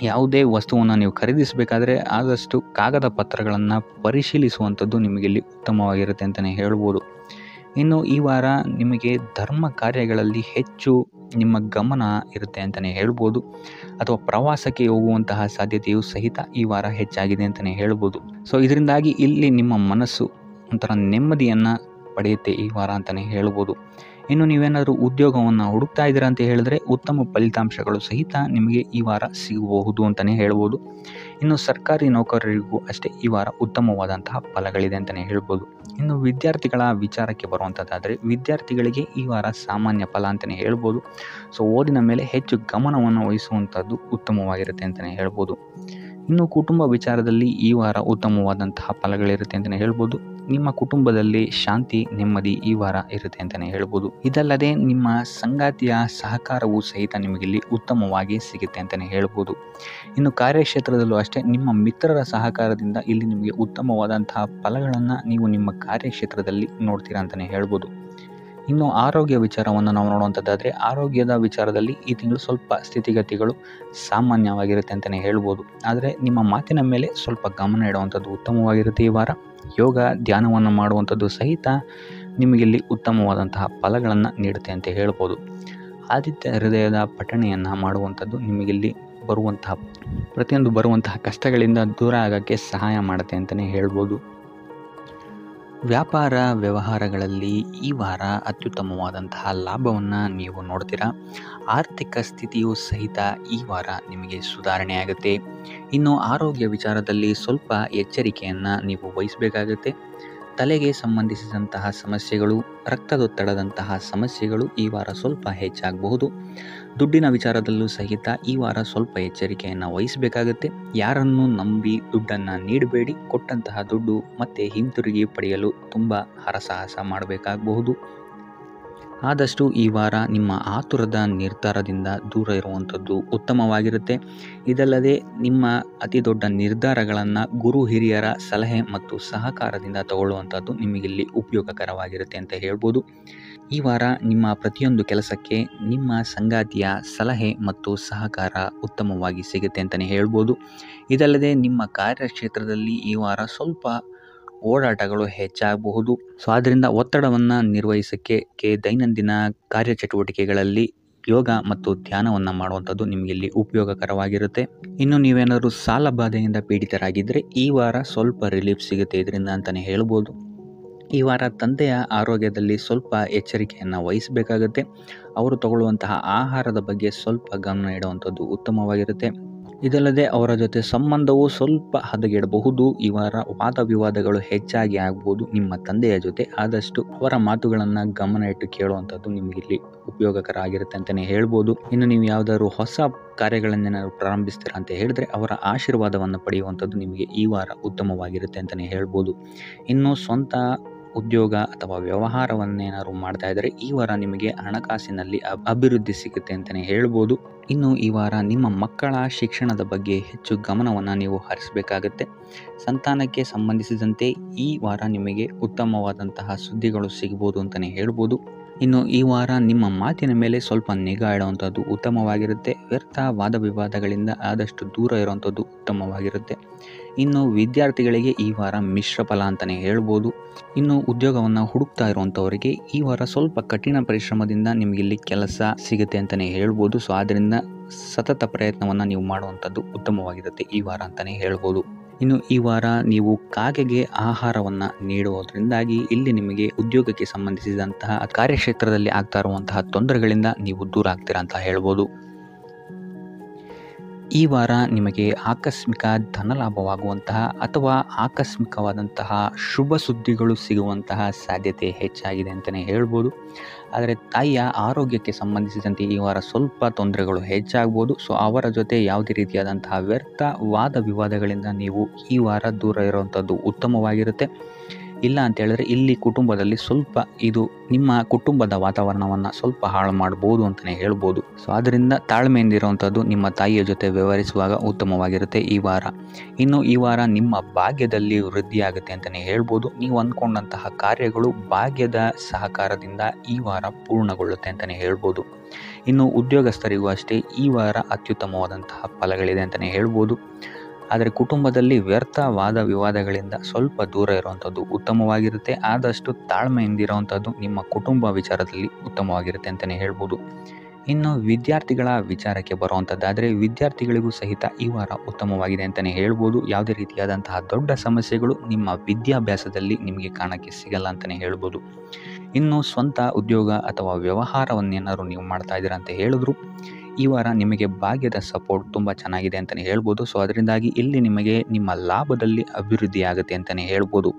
ಯಾವುದೇ ವಸ್ತುವನ್ನು ನೀವು ಖರೀದಿಸಬೇಕಾದ್ರೆ ಆದಷ್ಟು ಕಾಗದ ಪತ್ರಗಳನ್ನು ಪರಿಶೀಲಿಸುವಂಥದ್ದು ನಿಮಗಿಲ್ಲಿ ಉತ್ತಮವಾಗಿರುತ್ತೆ ಅಂತಲೇ ಹೇಳ್ಬೋದು. ಇನ್ನು ಈ ವಾರ ನಿಮಗೆ ಧರ್ಮ ಕಾರ್ಯಗಳಲ್ಲಿ ಹೆಚ್ಚು ನಿಮ್ಮ ಗಮನ ಇರುತ್ತೆ ಅಂತಲೇ ಹೇಳ್ಬೋದು. ಅಥವಾ ಪ್ರವಾಸಕ್ಕೆ ಹೋಗುವಂತಹ ಸಾಧ್ಯತೆಯು ಸಹಿತ ಈ ವಾರ ಹೆಚ್ಚಾಗಿದೆ ಅಂತಲೇ ಹೇಳ್ಬೋದು. ಸೊ ಇದರಿಂದಾಗಿ ಇಲ್ಲಿ ನಿಮ್ಮ ಮನಸ್ಸು ಒಂಥರ ನೆಮ್ಮದಿಯನ್ನು ಪಡೆಯುತ್ತೆ ಈ ವಾರ ಅಂತಲೇ ಹೇಳ್ಬೋದು. ಇನ್ನು ನೀವೇನಾದರೂ ಉದ್ಯೋಗವನ್ನು ಹುಡುಕ್ತಾ ಇದ್ದೀರಾ ಅಂತ ಹೇಳಿದ್ರೆ ಉತ್ತಮ ಫಲಿತಾಂಶಗಳು ಸಹಿತ ನಿಮಗೆ ಈ ವಾರ ಸಿಗಬಹುದು ಅಂತಲೇ ಹೇಳ್ಬೋದು. ಇನ್ನು ಸರ್ಕಾರಿ ನೌಕರರಿಗೂ ಅಷ್ಟೇ ಈ ವಾರ ಉತ್ತಮವಾದಂತಹ ಫಲಗಳಿದೆ ಅಂತಲೇ ಹೇಳ್ಬೋದು. ಇನ್ನು ವಿದ್ಯಾರ್ಥಿಗಳ ವಿಚಾರಕ್ಕೆ ಬರುವಂಥದ್ದಾದರೆ ವಿದ್ಯಾರ್ಥಿಗಳಿಗೆ ಈ ವಾರ ಸಾಮಾನ್ಯ ಫಲ ಅಂತಲೇ ಹೇಳ್ಬೋದು. ಸೊ ಓದಿನ ಮೇಲೆ ಹೆಚ್ಚು ಗಮನವನ್ನು ವಹಿಸುವಂಥದ್ದು ಉತ್ತಮವಾಗಿರುತ್ತೆ ಅಂತಲೇ ಹೇಳ್ಬೋದು. ಇನ್ನು ಕುಟುಂಬ ವಿಚಾರದಲ್ಲಿ ಈ ವಾರ ಉತ್ತಮವಾದಂತಹ ಫಲಗಳಿರುತ್ತೆ ಅಂತಲೇ ಹೇಳ್ಬೋದು. ನಿಮ್ಮ ಕುಟುಂಬದಲ್ಲಿ ಶಾಂತಿ, ನೆಮ್ಮದಿ ಈ ವಾರ ಇರುತ್ತೆ ಅಂತಲೇ ಹೇಳ್ಬೋದು. ಇದಲ್ಲದೆ ನಿಮ್ಮ ಸಂಗಾತಿಯ ಸಹಕಾರವೂ ಸಹಿತ ನಿಮಗಿಲ್ಲಿ ಉತ್ತಮವಾಗಿ ಸಿಗುತ್ತೆ ಅಂತಲೇ ಹೇಳ್ಬೋದು. ಇನ್ನು ಕಾರ್ಯಕ್ಷೇತ್ರದಲ್ಲೂ ಅಷ್ಟೇ ನಿಮ್ಮ ಮಿತ್ರರ ಸಹಕಾರದಿಂದ ಇಲ್ಲಿ ನಿಮಗೆ ಉತ್ತಮವಾದಂತಹ ಫಲಗಳನ್ನು ನೀವು ನಿಮ್ಮ ಕಾರ್ಯಕ್ಷೇತ್ರದಲ್ಲಿ ನೋಡ್ತೀರಾ ಅಂತಲೇ ಹೇಳ್ಬೋದು. ಇನ್ನು ಆರೋಗ್ಯ ವಿಚಾರವನ್ನು ನಾವು ನೋಡುವಂಥದ್ದಾದರೆ ಆರೋಗ್ಯದ ವಿಚಾರದಲ್ಲಿ ಈ ತಿಂಗಳು ಸ್ವಲ್ಪ ಸ್ಥಿತಿಗತಿಗಳು ಸಾಮಾನ್ಯವಾಗಿರುತ್ತೆ ಅಂತಲೇ ಹೇಳ್ಬೋದು. ಆದರೆ ನಿಮ್ಮ ಮಾತಿನ ಮೇಲೆ ಸ್ವಲ್ಪ ಗಮನ ಇಡುವಂಥದ್ದು ಉತ್ತಮವಾಗಿರುತ್ತೆ ಈ ವಾರ. ಯೋಗ, ಧ್ಯಾನವನ್ನು ಮಾಡುವಂಥದ್ದು ಸಹಿತ ನಿಮಗಿಲ್ಲಿ ಉತ್ತಮವಾದಂತಹ ಫಲಗಳನ್ನು ನೀಡುತ್ತೆ ಅಂತ ಹೇಳ್ಬೋದು. ಆದಿತ್ಯ ಹೃದಯದ ಪಠಣೆಯನ್ನು ಮಾಡುವಂಥದ್ದು ನಿಮಗಿಲ್ಲಿ ಬರುವಂತಹ ಕಷ್ಟಗಳಿಂದ ದೂರ ಆಗೋಕ್ಕೆ ಸಹಾಯ ಮಾಡುತ್ತೆ ಅಂತಲೇ ಹೇಳ್ಬೋದು. ವ್ಯಾಪಾರ ವ್ಯವಹಾರಗಳಲ್ಲಿ ಈ ವಾರ ಅತ್ಯುತ್ತಮವಾದಂತಹ ಲಾಭವನ್ನು ನೀವು ನೋಡ್ತೀರಾ. ಆರ್ಥಿಕ ಸ್ಥಿತಿಯೂ ಸಹಿತ ಈ ವಾರ ನಿಮಗೆ ಸುಧಾರಣೆಯಾಗುತ್ತೆ. ಇನ್ನು ಆರೋಗ್ಯ ವಿಚಾರದಲ್ಲಿ ಸ್ವಲ್ಪ ಎಚ್ಚರಿಕೆಯನ್ನು ನೀವು ವಹಿಸಬೇಕಾಗುತ್ತೆ. ತಲೆಗೆ ಸಂಬಂಧಿಸಿದಂತಹ ಸಮಸ್ಯೆಗಳು, ರಕ್ತದೊತ್ತಡದಂತಹ ಸಮಸ್ಯೆಗಳು ಈ ವಾರ ಸ್ವಲ್ಪ ಹೆಚ್ಚಾಗಬಹುದು. ದುಡ್ಡಿನ ವಿಚಾರದಲ್ಲೂ ಸಹಿತ ಈ ವಾರ ಸ್ವಲ್ಪ ಎಚ್ಚರಿಕೆಯನ್ನು ವಹಿಸಬೇಕಾಗುತ್ತೆ. ಯಾರನ್ನು ನಂಬಿ ದುಡ್ಡನ್ನು ನೀಡಬೇಡಿ. ಕೊಟ್ಟಂತಹ ದುಡ್ಡು ಮತ್ತೆ ಹಿಂತಿರುಗಿ ಪಡೆಯಲು ತುಂಬ ಹರಸಾಹಸ ಮಾಡಬೇಕಾಗಬಹುದು. ಆದಷ್ಟು ಈ ವಾರ ನಿಮ್ಮ ಆತುರದ ನಿರ್ಧಾರದಿಂದ ದೂರ ಇರುವಂಥದ್ದು ಉತ್ತಮವಾಗಿರುತ್ತೆ. ಇದಲ್ಲದೆ ನಿಮ್ಮ ಅತಿ ದೊಡ್ಡ ನಿರ್ಧಾರಗಳನ್ನು ಗುರು ಹಿರಿಯರ ಸಲಹೆ ಮತ್ತು ಸಹಕಾರದಿಂದ ತಗೊಳ್ಳುವಂಥದ್ದು ನಿಮಗಿಲ್ಲಿ ಉಪಯೋಗಕರವಾಗಿರುತ್ತೆ ಅಂತ ಹೇಳ್ಬೋದು. ಈ ವಾರ ನಿಮ್ಮ ಪ್ರತಿಯೊಂದು ಕೆಲಸಕ್ಕೆ ನಿಮ್ಮ ಸಂಗಾತಿಯ ಸಲಹೆ ಮತ್ತು ಸಹಕಾರ ಉತ್ತಮವಾಗಿ ಸಿಗುತ್ತೆ ಅಂತಲೇ ಹೇಳ್ಬೋದು. ಇದಲ್ಲದೆ ನಿಮ್ಮ ಕಾರ್ಯಕ್ಷೇತ್ರದಲ್ಲಿ ಈ ವಾರ ಸ್ವಲ್ಪ ಓಡಾಟಗಳು ಹೆಚ್ಚಾಗಬಹುದು. ಸೊ ಆದ್ದರಿಂದ ಒತ್ತಡವನ್ನು ನಿರ್ವಹಿಸೋಕ್ಕೆ ದೈನಂದಿನ ಕಾರ್ಯಚಟುವಟಿಕೆಗಳಲ್ಲಿ ಯೋಗ ಮತ್ತು ಧ್ಯಾನವನ್ನು ಮಾಡುವಂಥದ್ದು ನಿಮಗಿಲ್ಲಿ ಉಪಯೋಗಕರವಾಗಿರುತ್ತೆ. ಇನ್ನು ನೀವೇನಾದರೂ ಸಾಲ ಬಾಧೆಯಿಂದ ಪೀಡಿತರಾಗಿದ್ದರೆ ಈ ವಾರ ಸ್ವಲ್ಪ ರಿಲೀಫ್ ಸಿಗುತ್ತೆ ಇದರಿಂದ ಅಂತಲೇ ಹೇಳ್ಬೋದು. ಈ ವಾರ ತಂದೆಯ ಆರೋಗ್ಯದಲ್ಲಿ ಸ್ವಲ್ಪ ಎಚ್ಚರಿಕೆಯನ್ನು ವಹಿಸಬೇಕಾಗುತ್ತೆ. ಅವರು ತಗೊಳ್ಳುವಂತಹ ಆಹಾರದ ಬಗ್ಗೆ ಸ್ವಲ್ಪ ಗಮನ ಇಡುವಂಥದ್ದು ಉತ್ತಮವಾಗಿರುತ್ತೆ. ಇದಲ್ಲದೆ ಅವರ ಜೊತೆ ಸಂಬಂಧವು ಸ್ವಲ್ಪ ಹದಗೆಡಬಹುದು. ಈ ವಾರ ವಾದ ವಿವಾದಗಳು ಹೆಚ್ಚಾಗಿ ಆಗ್ಬೋದು ನಿಮ್ಮ ತಂದೆಯ ಜೊತೆ. ಆದಷ್ಟು ಅವರ ಮಾತುಗಳನ್ನು ಗಮನ ಇಟ್ಟು ಕೇಳುವಂಥದ್ದು ನಿಮಗಿಲ್ಲಿ ಉಪಯೋಗಕರ ಆಗಿರುತ್ತೆ ಅಂತಲೇ ಹೇಳ್ಬೋದು. ಇನ್ನು ನೀವು ಯಾವುದಾದ್ರು ಹೊಸ ಕಾರ್ಯಗಳನ್ನೇನಾದ್ರು ಪ್ರಾರಂಭಿಸ್ತೀರಾ ಅಂತ ಹೇಳಿದ್ರೆ ಅವರ ಆಶೀರ್ವಾದವನ್ನು ಪಡೆಯುವಂಥದ್ದು ನಿಮಗೆ ಈ ವಾರ ಉತ್ತಮವಾಗಿರುತ್ತೆ ಅಂತಲೇ ಹೇಳ್ಬೋದು. ಇನ್ನು ಸ್ವಂತ ಉದ್ಯೋಗ ಅಥವಾ ವ್ಯವಹಾರವನ್ನೇನಾದ್ರು ಮಾಡ್ತಾ ಇದ್ದರೆ ಈ ವಾರ ನಿಮಗೆ ಹಣಕಾಸಿನಲ್ಲಿ ಅಭಿವೃದ್ಧಿ ಸಿಗುತ್ತೆ ಅಂತಲೇ ಹೇಳ್ಬೋದು. ಇನ್ನು ಈ ವಾರ ನಿಮ್ಮ ಮಕ್ಕಳ ಶಿಕ್ಷಣದ ಬಗ್ಗೆ ಹೆಚ್ಚು ಗಮನವನ್ನು ನೀವು ಹರಿಸಬೇಕಾಗತ್ತೆ. ಸಂತಾನಕ್ಕೆ ಸಂಬಂಧಿಸಿದಂತೆ ಈ ವಾರ ನಿಮಗೆ ಉತ್ತಮವಾದಂತಹ ಸುದ್ದಿಗಳು ಸಿಗ್ಬೋದು ಅಂತಲೇ ಹೇಳ್ಬೋದು. ಇನ್ನು ಈ ವಾರ ನಿಮ್ಮ ಮಾತಿನ ಮೇಲೆ ಸ್ವಲ್ಪ ನಿಗಾ ಇಡುವಂಥದ್ದು ಉತ್ತಮವಾಗಿರುತ್ತೆ. ವ್ಯರ್ಥ ವಾದ ವಿವಾದಗಳಿಂದ ಆದಷ್ಟು ದೂರ ಇರುವಂಥದ್ದು ಉತ್ತಮವಾಗಿರುತ್ತೆ. ಇನ್ನು ವಿದ್ಯಾರ್ಥಿಗಳಿಗೆ ಈ ವಾರ ಮಿಶ್ರ ಫಲ ಅಂತಲೇ ಹೇಳ್ಬೋದು. ಇನ್ನು ಉದ್ಯೋಗವನ್ನು ಹುಡುಕ್ತಾ ಇರುವಂಥವರಿಗೆ ಈ ವಾರ ಸ್ವಲ್ಪ ಕಠಿಣ ಪರಿಶ್ರಮದಿಂದ ನಿಮಗಿಲ್ಲಿ ಕೆಲಸ ಸಿಗುತ್ತೆ ಅಂತಲೇ ಹೇಳ್ಬೋದು. ಸೊ ಆದ್ದರಿಂದ ಸತತ ಪ್ರಯತ್ನವನ್ನು ನೀವು ಮಾಡುವಂಥದ್ದು ಉತ್ತಮವಾಗಿರುತ್ತೆ ಈ ವಾರ ಅಂತಲೇ ಹೇಳ್ಬೋದು. ಇನ್ನು ಈ ವಾರ ನೀವು ಕಾಗೆಗೆ ಆಹಾರವನ್ನು ನೀಡುವುದರಿಂದಾಗಿ ಇಲ್ಲಿ ನಿಮಗೆ ಉದ್ಯೋಗಕ್ಕೆ ಸಂಬಂಧಿಸಿದಂತಹ ಕಾರ್ಯಕ್ಷೇತ್ರದಲ್ಲಿ ಆಗ್ತಾ ಇರುವಂತಹ ತೊಂದರೆಗಳಿಂದ ನೀವು ದೂರ ಆಗ್ತೀರಾ ಅಂತ ಹೇಳ್ಬೋದು. ಈ ವಾರ ನಿಮಗೆ ಆಕಸ್ಮಿಕ ಧನಲಾಭವಾಗುವಂತಹ ಅಥವಾ ಆಕಸ್ಮಿಕವಾದಂತಹ ಶುಭ ಸುದ್ದಿಗಳು ಸಿಗುವಂತಹ ಸಾಧ್ಯತೆ ಹೆಚ್ಚಾಗಿದೆ ಅಂತಲೇ ಹೇಳ್ಬೋದು. ಆದರೆ ತಾಯಿಯ ಆರೋಗ್ಯಕ್ಕೆ ಸಂಬಂಧಿಸಿದಂತೆ ಈ ವಾರ ಸ್ವಲ್ಪ ತೊಂದರೆಗಳು ಹೆಚ್ಚಾಗ್ಬೋದು. ಸೊ ಅವರ ಜೊತೆ ಯಾವುದೇ ರೀತಿಯಾದಂತಹ ವ್ಯರ್ಥ ವಾದ ವಿವಾದಗಳಿಂದ ನೀವು ಈ ವಾರ ದೂರ ಇರುವಂಥದ್ದು ಉತ್ತಮವಾಗಿರುತ್ತೆ. ಇಲ್ಲ ಅಂತ ಹೇಳಿದ್ರೆ ಇಲ್ಲಿ ಕುಟುಂಬದಲ್ಲಿ ಸ್ವಲ್ಪ ಇದು ನಿಮ್ಮ ಕುಟುಂಬದ ವಾತಾವರಣವನ್ನು ಸ್ವಲ್ಪ ಹಾಳು ಮಾಡ್ಬೋದು ಅಂತಲೇ ಹೇಳ್ಬೋದು. ಸೊ ಅದರಿಂದ ತಾಳ್ಮೆಯಿಂದಿರುವಂಥದ್ದು ನಿಮ್ಮ ತಾಯಿಯ ಜೊತೆ ವ್ಯವಹರಿಸುವಾಗ ಉತ್ತಮವಾಗಿರುತ್ತೆ ಈ ವಾರ. ಇನ್ನು ಈ ವಾರ ನಿಮ್ಮ ಭಾಗ್ಯದಲ್ಲಿ ವೃದ್ಧಿಯಾಗುತ್ತೆ ಅಂತಲೇ ಹೇಳ್ಬೋದು. ನೀವು ಅಂದ್ಕೊಂಡಂತಹ ಕಾರ್ಯಗಳು ಭಾಗ್ಯದ ಸಹಕಾರದಿಂದ ಈ ವಾರ ಪೂರ್ಣಗೊಳ್ಳುತ್ತೆ ಅಂತಲೇ ಹೇಳ್ಬೋದು. ಇನ್ನು ಉದ್ಯೋಗಸ್ಥರಿಗೂ ಅಷ್ಟೇ ಈ ವಾರ ಅತ್ಯುತ್ತಮವಾದಂತಹ ಫಲಗಳಿದೆ ಅಂತಲೇ ಹೇಳ್ಬೋದು. ಆದರೆ ಕುಟುಂಬದಲ್ಲಿ ವ್ಯರ್ಥ ವಾದ ವಿವಾದಗಳಿಂದ ಸ್ವಲ್ಪ ದೂರ ಇರುವಂಥದ್ದು ಉತ್ತಮವಾಗಿರುತ್ತೆ. ಆದಷ್ಟು ತಾಳ್ಮೆಯಿಂದಿರುವಂಥದ್ದು ನಿಮ್ಮ ಕುಟುಂಬ ವಿಚಾರದಲ್ಲಿ ಉತ್ತಮವಾಗಿರುತ್ತೆ ಅಂತಲೇ ಹೇಳ್ಬೋದು. ಇನ್ನು ವಿದ್ಯಾರ್ಥಿಗಳ ವಿಚಾರಕ್ಕೆ ಬರುವಂಥದ್ದಾದರೆ ವಿದ್ಯಾರ್ಥಿಗಳಿಗೂ ಸಹಿತ ಈ ವಾರ ಉತ್ತಮವಾಗಿದೆ ಅಂತಲೇ ಹೇಳ್ಬೋದು. ಯಾವುದೇ ರೀತಿಯಾದಂತಹ ದೊಡ್ಡ ಸಮಸ್ಯೆಗಳು ನಿಮ್ಮ ವಿದ್ಯಾಭ್ಯಾಸದಲ್ಲಿ ನಿಮಗೆ ಕಾಣಕ್ಕೆ ಸಿಗಲ್ಲ ಅಂತಲೇ ಹೇಳ್ಬೋದು. ಇನ್ನು ಸ್ವಂತ ಉದ್ಯೋಗ ಅಥವಾ ವ್ಯವಹಾರವನ್ನೇನಾದ್ರು ನೀವು ಮಾಡ್ತಾ ಇದ್ದೀರಾ ಅಂತ ಹೇಳಿದ್ರು ಈ ವಾರ ನಿಮಗೆ ಭಾಗ್ಯದ ಸಪೋರ್ಟ್ ತುಂಬ ಚೆನ್ನಾಗಿದೆ ಅಂತಲೇ ಹೇಳ್ಬೋದು. ಸೊ ಅದರಿಂದಾಗಿ ಇಲ್ಲಿ ನಿಮಗೆ ನಿಮ್ಮ ಲಾಭದಲ್ಲಿ ಅಭಿವೃದ್ಧಿ ಆಗುತ್ತೆ ಅಂತಲೇ ಹೇಳ್ಬೋದು.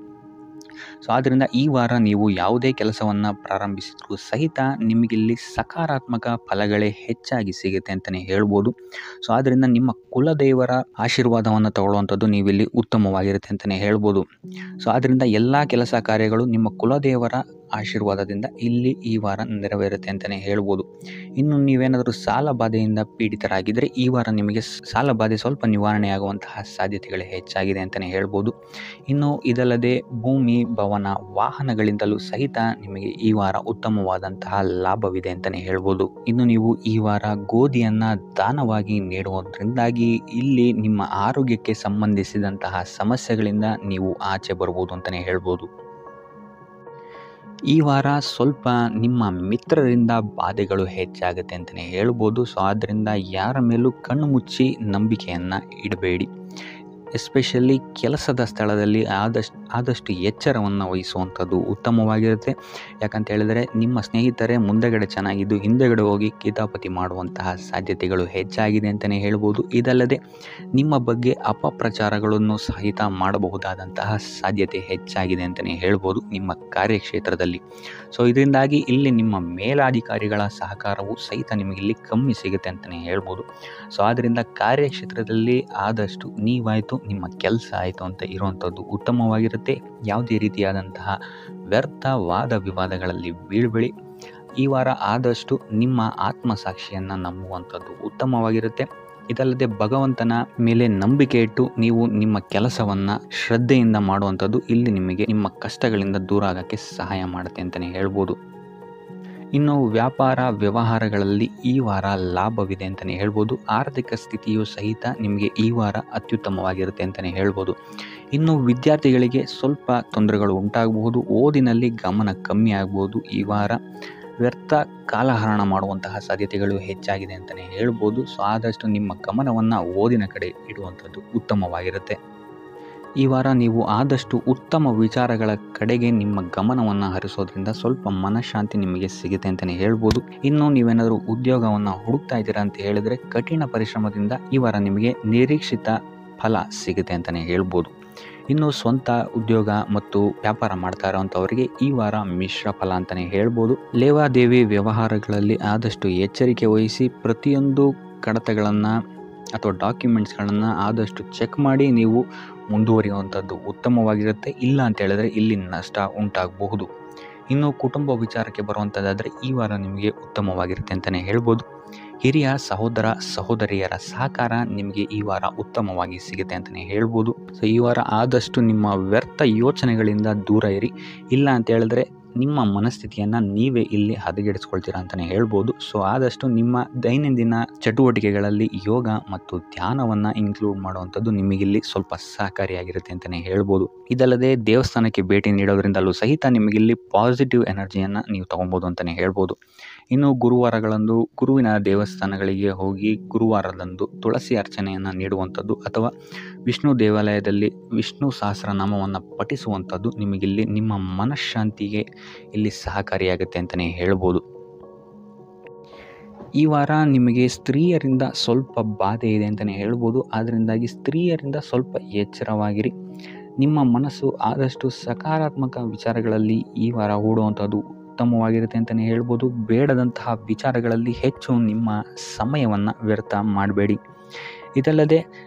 ಸೊ ಆದ್ದರಿಂದ ಈ ವಾರ ನೀವು ಯಾವುದೇ ಕೆಲಸವನ್ನು ಪ್ರಾರಂಭಿಸಿದ್ರೂ ಸಹಿತ ನಿಮಗಿಲ್ಲಿ ಸಕಾರಾತ್ಮಕ ಫಲಗಳೇ ಹೆಚ್ಚಾಗಿ ಸಿಗುತ್ತೆ ಅಂತಲೇ ಹೇಳ್ಬೋದು. ಸೊ ಆದ್ದರಿಂದ ನಿಮ್ಮ ಕುಲದೇವರ ಆಶೀರ್ವಾದವನ್ನು ತಗೊಳ್ಳುವಂಥದ್ದು ನೀವಿಲ್ಲಿ ಉತ್ತಮವಾಗಿರುತ್ತೆ ಅಂತಲೇ ಹೇಳ್ಬೋದು. ಸೊ ಆದ್ದರಿಂದ ಎಲ್ಲ ಕೆಲಸ ಕಾರ್ಯಗಳು ನಿಮ್ಮ ಕುಲದೇವರ ಆಶೀರ್ವಾದದಿಂದ ಇಲ್ಲಿ ಈ ವಾರ ನೆರವೇರುತ್ತೆ ಅಂತಲೇ ಹೇಳ್ಬೋದು. ಇನ್ನು ನೀವೇನಾದರೂ ಸಾಲ ಬಾಧೆಯಿಂದ ಪೀಡಿತರಾಗಿದ್ದರೆ ಈ ವಾರ ನಿಮಗೆ ಸಾಲ ಬಾಧೆ ಸ್ವಲ್ಪ ನಿವಾರಣೆಯಾಗುವಂತಹ ಸಾಧ್ಯತೆಗಳು ಹೆಚ್ಚಾಗಿದೆ ಅಂತಲೇ ಹೇಳ್ಬೋದು. ಇನ್ನು ಇದಲ್ಲದೆ ಭೂಮಿ, ಭವನ, ವಾಹನಗಳಿಂದಲೂ ಸಹಿತ ನಿಮಗೆ ಈ ವಾರ ಉತ್ತಮವಾದಂತಹ ಲಾಭವಿದೆ ಅಂತಲೇ ಹೇಳ್ಬೋದು. ಇನ್ನು ನೀವು ಈ ವಾರ ಗೋಧಿಯನ್ನು ದಾನವಾಗಿ ನೀಡುವುದರಿಂದಾಗಿ ಇಲ್ಲಿ ನಿಮ್ಮ ಆರೋಗ್ಯಕ್ಕೆ ಸಂಬಂಧಿಸಿದಂತಹ ಸಮಸ್ಯೆಗಳಿಂದ ನೀವು ಆಚೆ ಬರ್ಬೋದು ಅಂತಲೇ ಹೇಳ್ಬೋದು. ಈ ವಾರ ಸ್ವಲ್ಪ ನಿಮ್ಮ ಮಿತ್ರರಿಂದ ಬಾಧೆಗಳು ಹೆಚ್ಚಾಗುತ್ತೆ ಅಂತಲೇ ಹೇಳ್ಬೋದು. ಸೊ ಆದ್ದರಿಂದ ಯಾರ ಮೇಲೂ ಕಣ್ಣು ಮುಚ್ಚಿ ನಂಬಿಕೆಯನ್ನು ಇಡಬೇಡಿ. ಎಸ್ಪೆಷಲಿ ಕೆಲಸದ ಸ್ಥಳದಲ್ಲಿ ಆದಷ್ಟು ಎಚ್ಚರವನ್ನು ವಹಿಸುವಂಥದ್ದು ಉತ್ತಮವಾಗಿರುತ್ತೆ. ಯಾಕಂತ ಹೇಳಿದರೆ ನಿಮ್ಮ ಸ್ನೇಹಿತರೇ ಮುಂದೆಗಡೆ ಚೆನ್ನಾಗಿದ್ದು ಹಿಂದೆಗಡೆ ಹೋಗಿ ಕಿತಾಪತಿ ಮಾಡುವಂತಹ ಸಾಧ್ಯತೆಗಳು ಹೆಚ್ಚಾಗಿದೆ ಅಂತಲೇ ಹೇಳ್ಬೋದು. ಇದಲ್ಲದೆ ನಿಮ್ಮ ಬಗ್ಗೆ ಅಪಪ್ರಚಾರಗಳನ್ನು ಸಹಿತ ಮಾಡಬಹುದಾದಂತಹ ಸಾಧ್ಯತೆ ಹೆಚ್ಚಾಗಿದೆ ಅಂತಲೇ ಹೇಳ್ಬೋದು ನಿಮ್ಮ ಕಾರ್ಯಕ್ಷೇತ್ರದಲ್ಲಿ. ಸೊ ಇದರಿಂದಾಗಿ ಇಲ್ಲಿ ನಿಮ್ಮ ಮೇಲಾಧಿಕಾರಿಗಳ ಸಹಕಾರವು ಸಹಿತ ನಿಮಗಿಲ್ಲಿ ಕಮ್ಮಿ ಸಿಗುತ್ತೆ ಅಂತಲೇ ಹೇಳ್ಬೋದು. ಸೊ ಆದ್ದರಿಂದ ಕಾರ್ಯಕ್ಷೇತ್ರದಲ್ಲಿ ಆದಷ್ಟು ನೀವಾಯಿತು ನಿಮ್ಮ ಕೆಲಸ ಆಯಿತು ಅಂತ ಇರುವಂಥದ್ದು ಉತ್ತಮವಾಗಿರುತ್ತೆ. ಯಾವುದೇ ರೀತಿಯಾದಂತಹ ವ್ಯರ್ಥ ವಾದ ವಿವಾದಗಳಲ್ಲಿ ಬೀಳ್ಬೇಡಿ. ಈ ವಾರ ಆದಷ್ಟು ನಿಮ್ಮ ಆತ್ಮಸಾಕ್ಷಿಯನ್ನು ನಂಬುವಂಥದ್ದು ಉತ್ತಮವಾಗಿರುತ್ತೆ. ಇದಲ್ಲದೆ ಭಗವಂತನ ಮೇಲೆ ನಂಬಿಕೆ ಇಟ್ಟು ನೀವು ನಿಮ್ಮ ಕೆಲಸವನ್ನು ಶ್ರದ್ಧೆಯಿಂದ ಮಾಡುವಂಥದ್ದು ಇಲ್ಲಿ ನಿಮಗೆ ನಿಮ್ಮ ಕಷ್ಟಗಳಿಂದ ದೂರ ಆಗೋಕ್ಕೆ ಸಹಾಯ ಮಾಡುತ್ತೆ ಅಂತಲೇ ಹೇಳ್ಬೋದು. ಇನ್ನು ವ್ಯಾಪಾರ ವ್ಯವಹಾರಗಳಲ್ಲಿ ಈ ವಾರ ಲಾಭವಿದೆ ಅಂತಲೇ ಹೇಳ್ಬೋದು. ಆರ್ಥಿಕ ಸ್ಥಿತಿಯು ಸಹಿತ ನಿಮಗೆ ಈ ವಾರ ಅತ್ಯುತ್ತಮವಾಗಿರುತ್ತೆ ಅಂತಲೇ ಹೇಳ್ಬೋದು. ಇನ್ನು ವಿದ್ಯಾರ್ಥಿಗಳಿಗೆ ಸ್ವಲ್ಪ ತೊಂದರೆಗಳು ಉಂಟಾಗಬಹುದು. ಓದಿನಲ್ಲಿ ಗಮನ ಕಮ್ಮಿ ಆಗ್ಬೋದು. ಈ ವಾರ ವ್ಯರ್ಥ ಕಾಲಹರಣ ಮಾಡುವಂತಹ ಸಾಧ್ಯತೆಗಳು ಹೆಚ್ಚಾಗಿದೆ ಅಂತಲೇ ಹೇಳ್ಬೋದು. ಸೊ ಆದಷ್ಟು ನಿಮ್ಮ ಗಮನವನ್ನು ಓದಿನ ಕಡೆ ಇಡುವಂಥದ್ದು ಉತ್ತಮವಾಗಿರುತ್ತೆ. ಈ ವಾರ ನೀವು ಆದಷ್ಟು ಉತ್ತಮ ವಿಚಾರಗಳ ಕಡೆಗೆ ನಿಮ್ಮ ಗಮನವನ್ನು ಹರಿಸೋದ್ರಿಂದ ಸ್ವಲ್ಪ ಮನಃಶಾಂತಿ ನಿಮಗೆ ಸಿಗುತ್ತೆ ಅಂತಲೇ ಹೇಳ್ಬೋದು. ಇನ್ನು ನೀವೇನಾದರೂ ಉದ್ಯೋಗವನ್ನು ಹುಡುಕ್ತಾ ಇದ್ದೀರಾ ಅಂತ ಹೇಳಿದರೆ ಕಠಿಣ ಪರಿಶ್ರಮದಿಂದ ಈ ವಾರ ನಿಮಗೆ ನಿರೀಕ್ಷಿತ ಫಲ ಸಿಗುತ್ತೆ ಅಂತಲೇ ಹೇಳ್ಬೋದು. ಇನ್ನು ಸ್ವಂತ ಉದ್ಯೋಗ ಮತ್ತು ವ್ಯಾಪಾರ ಮಾಡ್ತಾ ಇರೋವಂಥವರಿಗೆ ಈ ವಾರ ಮಿಶ್ರ ಫಲ ಅಂತಲೇ ಹೇಳ್ಬೋದು. ಲೇವಾದೇವಿ ವ್ಯವಹಾರಗಳಲ್ಲಿ ಆದಷ್ಟು ಎಚ್ಚರಿಕೆ ವಹಿಸಿ ಪ್ರತಿಯೊಂದು ಕಡತಗಳನ್ನು ಅಥವಾ ಡಾಕ್ಯುಮೆಂಟ್ಸ್ಗಳನ್ನು ಆದಷ್ಟು ಚೆಕ್ ಮಾಡಿ ನೀವು ಮುಂದುವರಿಯುವಂಥದ್ದು ಉತ್ತಮವಾಗಿರುತ್ತೆ. ಇಲ್ಲ ಅಂತ ಹೇಳಿದ್ರೆ ಇಲ್ಲಿ ನಷ್ಟ ಉಂಟಾಗಬಹುದು. ಇನ್ನು ಕುಟುಂಬ ವಿಚಾರಕ್ಕೆ ಬರುವಂಥದ್ದಾದರೆ ಈ ವಾರ ನಿಮಗೆ ಉತ್ತಮವಾಗಿರುತ್ತೆ ಅಂತಲೇ ಹೇಳ್ಬೋದು. ಹಿರಿಯ ಸಹೋದರ ಸಹೋದರಿಯರ ಸಹಕಾರ ನಿಮಗೆ ಈ ವಾರ ಉತ್ತಮವಾಗಿ ಸಿಗುತ್ತೆ ಅಂತಲೇ ಹೇಳ್ಬೋದು. ಸೊ ಈ ವಾರ ಆದಷ್ಟು ನಿಮ್ಮ ವ್ಯರ್ಥ ಯೋಚನೆಗಳಿಂದ ದೂರ ಇರಿ. ಇಲ್ಲ ಅಂತ ಹೇಳಿದ್ರೆ ನಿಮ್ಮ ಮನಸ್ಥಿತಿಯನ್ನು ನೀವೇ ಇಲ್ಲಿ ಹದಗೆಡಿಸ್ಕೊಳ್ತೀರಾ ಅಂತಲೇ ಹೇಳ್ಬೋದು. ಸೊ ಆದಷ್ಟು ನಿಮ್ಮ ದೈನಂದಿನ ಚಟುವಟಿಕೆಗಳಲ್ಲಿ ಯೋಗ ಮತ್ತು ಧ್ಯಾನವನ್ನು ಇನ್ಕ್ಲೂಡ್ ಮಾಡುವಂಥದ್ದು ನಿಮಗಿಲ್ಲಿ ಸ್ವಲ್ಪ ಸಹಕಾರಿಯಾಗಿರುತ್ತೆ ಅಂತಲೇ ಹೇಳ್ಬೋದು. ಇದಲ್ಲದೆ ದೇವಸ್ಥಾನಕ್ಕೆ ಭೇಟಿ ನೀಡೋದ್ರಿಂದಲೂ ಸಹಿತ ನಿಮಗಿಲ್ಲಿ ಪಾಸಿಟಿವ್ ಎನರ್ಜಿಯನ್ನು ನೀವು ತೊಗೊಬೋದು ಅಂತಲೇ ಹೇಳ್ಬೋದು. ಇನ್ನು ಗುರುವಾರಗಳಂದು ಗುರುವಿನ ದೇವಸ್ಥಾನಗಳಿಗೆ ಹೋಗಿ ಗುರುವಾರದಂದು ತುಳಸಿ ಅರ್ಚನೆಯನ್ನು ನೀಡುವಂಥದ್ದು ಅಥವಾ ವಿಷ್ಣು ದೇವಾಲಯದಲ್ಲಿ ವಿಷ್ಣು ಸಹಸ್ರನಾಮವನ್ನು ಪಠಿಸುವಂಥದ್ದು ನಿಮಗಿಲ್ಲಿ ನಿಮ್ಮ ಮನಃಶಾಂತಿಗೆ ಇಲ್ಲಿ ಸಹಕಾರಿಯಾಗುತ್ತೆ ಅಂತಲೇ ಹೇಳ್ಬೋದು. ಈ ವಾರ ನಿಮಗೆ ಸ್ತ್ರೀಯರಿಂದ ಸ್ವಲ್ಪ ಬಾಧೆ ಇದೆ ಅಂತಲೇ ಹೇಳ್ಬೋದು. ಅದರಿಂದಾಗಿ ಸ್ತ್ರೀಯರಿಂದ ಸ್ವಲ್ಪ ಎಚ್ಚರವಾಗಿರಿ. ನಿಮ್ಮ ಮನಸ್ಸು ಆದಷ್ಟು ಸಕಾರಾತ್ಮಕ ವಿಚಾರಗಳಲ್ಲಿ ಈ ವಾರ ಹೂಡುವಂಥದ್ದು ಉತ್ತಮವಾಗಿರುತ್ತೆ ಅಂತಲೇ ಹೇಳ್ಬೋದು. ಬೇಡದಂತಹ ವಿಚಾರಗಳಲ್ಲಿ ಹೆಚ್ಚು ನಿಮ್ಮ ಸಮಯವನ್ನು ವ್ಯರ್ಥ ಮಾಡಬೇಡಿ. ಇದಲ್ಲದೆ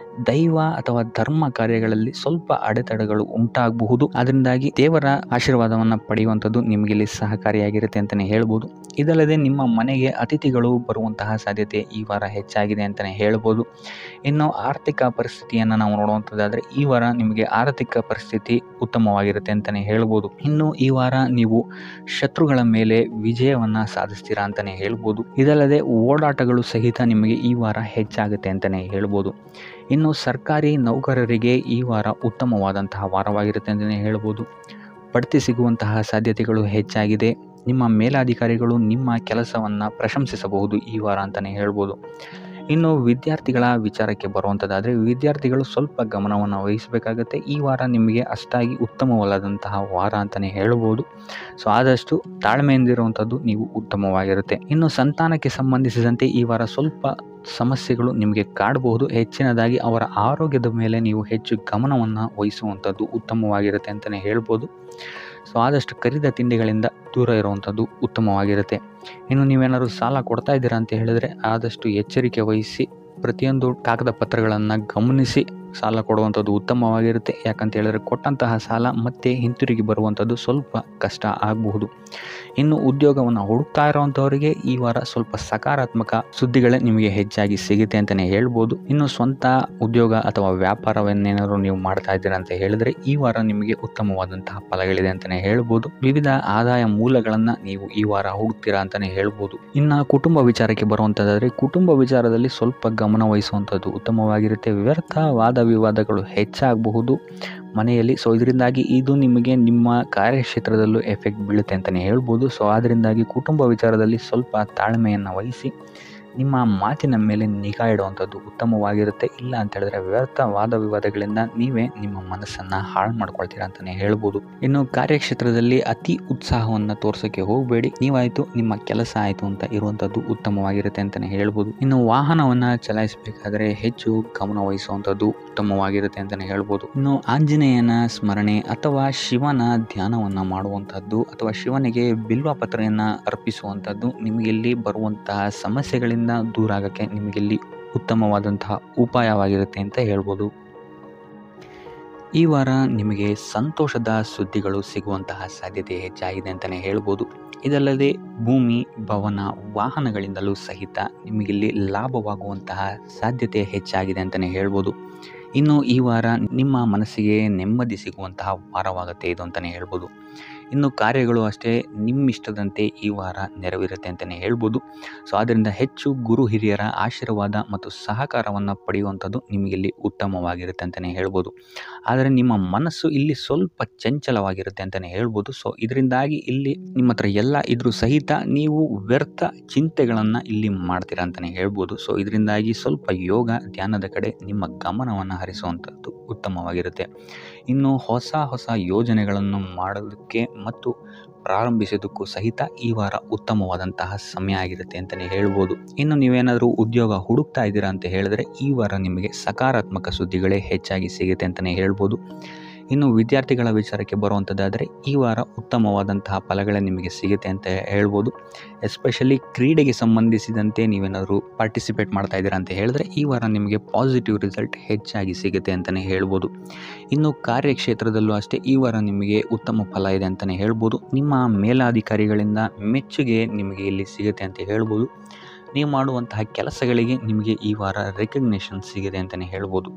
ದೈವ ಅಥವಾ ಧರ್ಮ ಕಾರ್ಯಗಳಲ್ಲಿ ಸ್ವಲ್ಪ ಅಡೆತಡೆಗಳು ಉಂಟಾಗಬಹುದು. ಅದರಿಂದಾಗಿ ದೇವರ ಆಶೀರ್ವಾದವನ್ನು ಪಡೆಯುವಂಥದ್ದು ನಿಮಗೆ ಇಲ್ಲಿ ಸಹಕಾರಿಯಾಗಿರುತ್ತೆ ಅಂತಲೇ ಹೇಳ್ಬೋದು. ಇದಲ್ಲದೆ ನಿಮ್ಮ ಮನೆಗೆ ಅತಿಥಿಗಳು ಬರುವಂತಹ ಸಾಧ್ಯತೆ ಈ ವಾರ ಹೆಚ್ಚಾಗಿದೆ ಅಂತಲೇ ಹೇಳ್ಬೋದು. ಇನ್ನು ಆರ್ಥಿಕ ಪರಿಸ್ಥಿತಿಯನ್ನು ನಾವು ನೋಡುವಂಥದ್ದಾದರೆ ಈ ವಾರ ನಿಮಗೆ ಆರ್ಥಿಕ ಪರಿಸ್ಥಿತಿ ಉತ್ತಮವಾಗಿರುತ್ತೆ ಅಂತಲೇ ಹೇಳ್ಬೋದು. ಇನ್ನು ಈ ವಾರ ನೀವು ಶತ್ರುಗಳ ಮೇಲೆ ವಿಜಯವನ್ನು ಸಾಧಿಸ್ತೀರಾ ಅಂತಲೇ ಹೇಳ್ಬೋದು. ಇದಲ್ಲದೆ ಓಡಾಟಗಳು ಸಹಿತ ನಿಮಗೆ ಈ ವಾರ ಹೆಚ್ಚಾಗುತ್ತೆ ಅಂತಲೇ ಹೇಳ್ಬೋದು. ಇನ್ನು ಸರ್ಕಾರಿ ನೌಕರರಿಗೆ ಈ ವಾರ ಉತ್ತಮವಾದಂತಹ ವಾರವಾಗಿರುತ್ತೆ ಅಂತಲೇ ಹೇಳ್ಬೋದು. ಬಡ್ತಿ ಸಿಗುವಂತಹ ಸಾಧ್ಯತೆಗಳು ಹೆಚ್ಚಾಗಿದೆ. ನಿಮ್ಮ ಮೇಲಾಧಿಕಾರಿಗಳು ನಿಮ್ಮ ಕೆಲಸವನ್ನು ಪ್ರಶಂಸಿಸಬಹುದು ಈ ವಾರ ಅಂತಲೇ ಹೇಳ್ಬೋದು. ಇನ್ನು ವಿದ್ಯಾರ್ಥಿಗಳ ವಿಚಾರಕ್ಕೆ ಬರುವಂಥದ್ದಾದರೆ ವಿದ್ಯಾರ್ಥಿಗಳು ಸ್ವಲ್ಪ ಗಮನವನ್ನು ವಹಿಸಬೇಕಾಗತ್ತೆ. ಈ ವಾರ ನಿಮಗೆ ಅಷ್ಟಾಗಿ ಉತ್ತಮವಲ್ಲದಂತಹ ವಾರ ಅಂತಲೇ ಹೇಳ್ಬೋದು. ಸೊ ಆದಷ್ಟು ತಾಳ್ಮೆಯಿಂದಿರುವಂಥದ್ದು ನೀವು ಉತ್ತಮವಾಗಿರುತ್ತೆ. ಇನ್ನು ಸಂತಾನಕ್ಕೆ ಸಂಬಂಧಿಸಿದಂತೆ ಈ ವಾರ ಸ್ವಲ್ಪ ಸಮಸ್ಯೆಗಳು ನಿಮಗೆ ಕಾಡಬಹುದು. ಹೆಚ್ಚಿನದಾಗಿ ಅವರ ಆರೋಗ್ಯದ ಮೇಲೆ ನೀವು ಹೆಚ್ಚು ಗಮನವನ್ನು ವಹಿಸುವಂಥದ್ದು ಉತ್ತಮವಾಗಿರುತ್ತೆ ಅಂತಲೇ ಹೇಳ್ಬೋದು. ಸೊ ಆದಷ್ಟು ಕರಿದ ತಿಂಡಿಗಳಿಂದ ದೂರ ಇರುವಂಥದ್ದು ಉತ್ತಮವಾಗಿರುತ್ತೆ. ಇನ್ನು ನೀವೇನಾದ್ರು ಸಾಲ ಕೊಡ್ತಾ ಇದ್ದೀರಾ ಅಂತ ಹೇಳಿದರೆ ಆದಷ್ಟು ಎಚ್ಚರಿಕೆ ವಹಿಸಿ ಪ್ರತಿಯೊಂದು ಕಾಗದ ಪತ್ರಗಳನ್ನು ಗಮನಿಸಿ ಸಾಲ ಕೊಡುವಂಥದ್ದು ಉತ್ತಮವಾಗಿರುತ್ತೆ. ಯಾಕಂತ ಹೇಳಿದ್ರೆ ಕೊಟ್ಟಂತಹ ಸಾಲ ಮತ್ತೆ ಹಿಂತಿರುಗಿ ಬರುವಂಥದ್ದು ಸ್ವಲ್ಪ ಕಷ್ಟ ಆಗಬಹುದು. ಇನ್ನು ಉದ್ಯೋಗವನ್ನು ಹುಡುಕ್ತಾ ಇರೋವಂಥವರಿಗೆ ಈ ವಾರ ಸ್ವಲ್ಪ ಸಕಾರಾತ್ಮಕ ಸುದ್ದಿಗಳೇ ನಿಮಗೆ ಹೆಚ್ಚಾಗಿ ಸಿಗುತ್ತೆ ಅಂತಲೇ ಹೇಳ್ಬೋದು. ಇನ್ನು ಸ್ವಂತ ಉದ್ಯೋಗ ಅಥವಾ ವ್ಯಾಪಾರವನ್ನೇನಾದ್ರು ನೀವು ಮಾಡ್ತಾ ಇದ್ದೀರಾ ಅಂತ ಹೇಳಿದ್ರೆ ಈ ವಾರ ನಿಮಗೆ ಉತ್ತಮವಾದಂತಹ ಫಲಗಳಿದೆ ಅಂತಲೇ ಹೇಳ್ಬೋದು. ವಿವಿಧ ಆದಾಯ ಮೂಲಗಳನ್ನು ನೀವು ಈ ವಾರ ಹುಡುಕ್ತೀರಾ ಅಂತಲೇ ಹೇಳ್ಬೋದು. ಇನ್ನು ಕುಟುಂಬ ವಿಚಾರಕ್ಕೆ ಬರುವಂಥದ್ದಾದರೆ ಕುಟುಂಬ ವಿಚಾರದಲ್ಲಿ ಸ್ವಲ್ಪ ಗಮನ ವಹಿಸುವಂಥದ್ದು ಉತ್ತಮವಾಗಿರುತ್ತೆ. ವ್ಯರ್ಥ ವಾದ ವಿವಾದಗಳು ಹೆಚ್ಚಾಗಬಹುದು ಮನೆಯಲ್ಲಿ. ಸೊ ಇದರಿಂದಾಗಿ ಇದು ನಿಮಗೆ ನಿಮ್ಮ ಕಾರ್ಯಕ್ಷೇತ್ರದಲ್ಲೂ ಎಫೆಕ್ಟ್ ಬೀಳುತ್ತೆ ಅಂತಲೇ ಹೇಳ್ಬೋದು. ಸೊ ಅದರಿಂದಾಗಿ ಕುಟುಂಬ ವಿಚಾರದಲ್ಲಿ ಸ್ವಲ್ಪ ತಾಳ್ಮೆಯನ್ನು ವಹಿಸಿ ನಿಮ್ಮ ಮಾತಿನ ಮೇಲೆ ನಿಗಾ ಇಡುವಂಥದ್ದು ಉತ್ತಮವಾಗಿರುತ್ತೆ. ಇಲ್ಲ ಅಂತ ಹೇಳಿದ್ರೆ ವ್ಯರ್ಥ ವಾದ ವಿವಾದಗಳಿಂದ ನೀವೇ ನಿಮ್ಮ ಮನಸ್ಸನ್ನು ಹಾಳು ಮಾಡ್ಕೊಳ್ತೀರಾ ಅಂತಲೇ ಹೇಳ್ಬೋದು. ಇನ್ನು ಕಾರ್ಯಕ್ಷೇತ್ರದಲ್ಲಿ ಅತಿ ಉತ್ಸಾಹವನ್ನು ತೋರ್ಸೋಕ್ಕೆ ಹೋಗಬೇಡಿ. ನೀವಾಯಿತು ನಿಮ್ಮ ಕೆಲಸ ಆಯಿತು ಅಂತ ಇರುವಂಥದ್ದು ಉತ್ತಮವಾಗಿರುತ್ತೆ ಅಂತಲೇ ಹೇಳ್ಬೋದು. ಇನ್ನು ವಾಹನವನ್ನು ಚಲಾಯಿಸಬೇಕಾದ್ರೆ ಹೆಚ್ಚು ಗಮನ ವಹಿಸುವಂಥದ್ದು ಉತ್ತಮವಾಗಿರುತ್ತೆ ಅಂತಲೇ ಹೇಳ್ಬೋದು. ಇನ್ನು ಆಂಜನೇಯನ ಸ್ಮರಣೆ ಅಥವಾ ಶಿವನ ಧ್ಯಾನವನ್ನು ಮಾಡುವಂಥದ್ದು ಅಥವಾ ಶಿವನಿಗೆ ಬಿಲ್ವ ಪತ್ರೆಯನ್ನು ಅರ್ಪಿಸುವಂಥದ್ದು ನಿಮಗೆ ಇಲ್ಲಿ ಬರುವಂತಹ ಸಮಸ್ಯೆಗಳಿಂದ ದೂರ ಆಗೋಕ್ಕೆ ನಿಮಗಿಲ್ಲಿ ಉತ್ತಮವಾದಂತಹ ಉಪಾಯವಾಗಿರುತ್ತೆ ಅಂತ ಹೇಳ್ಬೋದು. ಈ ವಾರ ನಿಮಗೆ ಸಂತೋಷದ ಸುದ್ದಿಗಳು ಸಿಗುವಂತಹ ಸಾಧ್ಯತೆ ಹೆಚ್ಚಾಗಿದೆ ಅಂತಲೇ ಹೇಳ್ಬೋದು. ಇದಲ್ಲದೆ ಭೂಮಿ, ಭವನ, ವಾಹನಗಳಿಂದಲೂ ಸಹಿತ ನಿಮಗಿಲ್ಲಿ ಲಾಭವಾಗುವಂತಹ ಸಾಧ್ಯತೆ ಹೆಚ್ಚಾಗಿದೆ ಅಂತಲೇ ಹೇಳ್ಬೋದು. ಇನ್ನು ಈ ವಾರ ನಿಮ್ಮ ಮನಸ್ಸಿಗೆ ನೆಮ್ಮದಿ ಸಿಗುವಂತಹ ವಾರವಾಗುತ್ತೆ ಇದು ಅಂತಲೇ ಹೇಳ್ಬೋದು. ಇನ್ನು ಕಾರ್ಯಗಳು ಅಷ್ಟೇ ನಿಮ್ಮಿಷ್ಟದಂತೆ ಈ ವಾರ ನೆರವೇರುತ್ತೆ ಅಂತಲೇ ಹೇಳ್ಬೋದು. ಸೊ ಆದ್ದರಿಂದ ಹೆಚ್ಚು ಗುರು ಹಿರಿಯರ ಆಶೀರ್ವಾದ ಮತ್ತು ಸಹಕಾರವನ್ನು ಪಡೆಯುವಂಥದ್ದು ನಿಮಗಿಲ್ಲಿ ಉತ್ತಮವಾಗಿರುತ್ತೆ ಅಂತಲೇ ಹೇಳ್ಬೋದು. ಆದರೆ ನಿಮ್ಮ ಮನಸ್ಸು ಇಲ್ಲಿ ಸ್ವಲ್ಪ ಚಂಚಲವಾಗಿರುತ್ತೆ ಅಂತಲೇ ಹೇಳ್ಬೋದು. ಸೊ ಇದರಿಂದಾಗಿ ಇಲ್ಲಿ ನಿಮ್ಮ ಹತ್ರ ಎಲ್ಲ ಇದ್ರೂ ಸಹಿತ ನೀವು ವ್ಯರ್ಥ ಚಿಂತೆಗಳನ್ನು ಇಲ್ಲಿ ಮಾಡ್ತೀರಾ ಅಂತಲೇ ಹೇಳ್ಬೋದು. ಸೊ ಇದರಿಂದಾಗಿ ಸ್ವಲ್ಪ ಯೋಗ ಧ್ಯಾನದ ಕಡೆ ನಿಮ್ಮ ಗಮನವನ್ನು ಹರಿಸುವಂಥದ್ದು ಉತ್ತಮವಾಗಿರುತ್ತೆ. ಇನ್ನು ಹೊಸ ಯೋಜನೆಗಳನ್ನು ಮಾಡೋದಕ್ಕೆ ಮತ್ತು ಪ್ರಾರಂಭಿಸೋದಕ್ಕೂ ಸಹಿತ ಈ ವಾರ ಉತ್ತಮವಾದಂತಹ ಸಮಯ ಆಗಿರುತ್ತೆ ಅಂತಲೇ ಹೇಳ್ಬೋದು. ಇನ್ನು ನೀವೇನಾದರೂ ಉದ್ಯೋಗ ಹುಡುಕ್ತಾ ಇದ್ದೀರಾ ಅಂತ ಹೇಳಿದ್ರೆ ಈ ವಾರ ನಿಮಗೆ ಸಕಾರಾತ್ಮಕ ಸುದ್ದಿಗಳೇ ಹೆಚ್ಚಾಗಿ ಸಿಗುತ್ತೆ ಅಂತಲೇ ಹೇಳ್ಬೋದು. ಇನ್ನು ವಿದ್ಯಾರ್ಥಿಗಳ ವಿಚಾರಕ್ಕೆ ಬರುವಂಥದ್ದಾದರೆ ಈ ವಾರ ಉತ್ತಮವಾದಂತಹ ಫಲಗಳೇ ನಿಮಗೆ ಸಿಗುತ್ತೆ ಅಂತ ಹೇಳ್ಬೋದು. ಎಸ್ಪೆಷಲಿ ಕ್ರೀಡೆಗೆ ಸಂಬಂಧಿಸಿದಂತೆ ನೀವೇನಾದರೂ ಪಾರ್ಟಿಸಿಪೇಟ್ ಮಾಡ್ತಾ ಇದ್ದೀರಾ ಅಂತ ಹೇಳಿದ್ರೆ ಈ ವಾರ ನಿಮಗೆ ಪಾಸಿಟಿವ್ ರಿಸಲ್ಟ್ ಹೆಚ್ಚಾಗಿ ಸಿಗುತ್ತೆ ಅಂತಲೇ ಹೇಳ್ಬೋದು. ಇನ್ನು ಕಾರ್ಯಕ್ಷೇತ್ರದಲ್ಲೂ ಅಷ್ಟೇ ಈ ವಾರ ನಿಮಗೆ ಉತ್ತಮ ಫಲ ಇದೆ ಅಂತಲೇ ಹೇಳ್ಬೋದು. ನಿಮ್ಮ ಮೇಲಾಧಿಕಾರಿಗಳಿಂದ ಮೆಚ್ಚುಗೆ ನಿಮಗೆ ಇಲ್ಲಿ ಸಿಗುತ್ತೆ ಅಂತ ಹೇಳ್ಬೋದು. ನೀವು ಮಾಡುವಂತಹ ಕೆಲಸಗಳಿಗೆ ನಿಮಗೆ ಈ ವಾರ ರೆಕಗ್ನೇಷನ್ ಸಿಗಿದೆ ಅಂತಲೇ ಹೇಳ್ಬೋದು.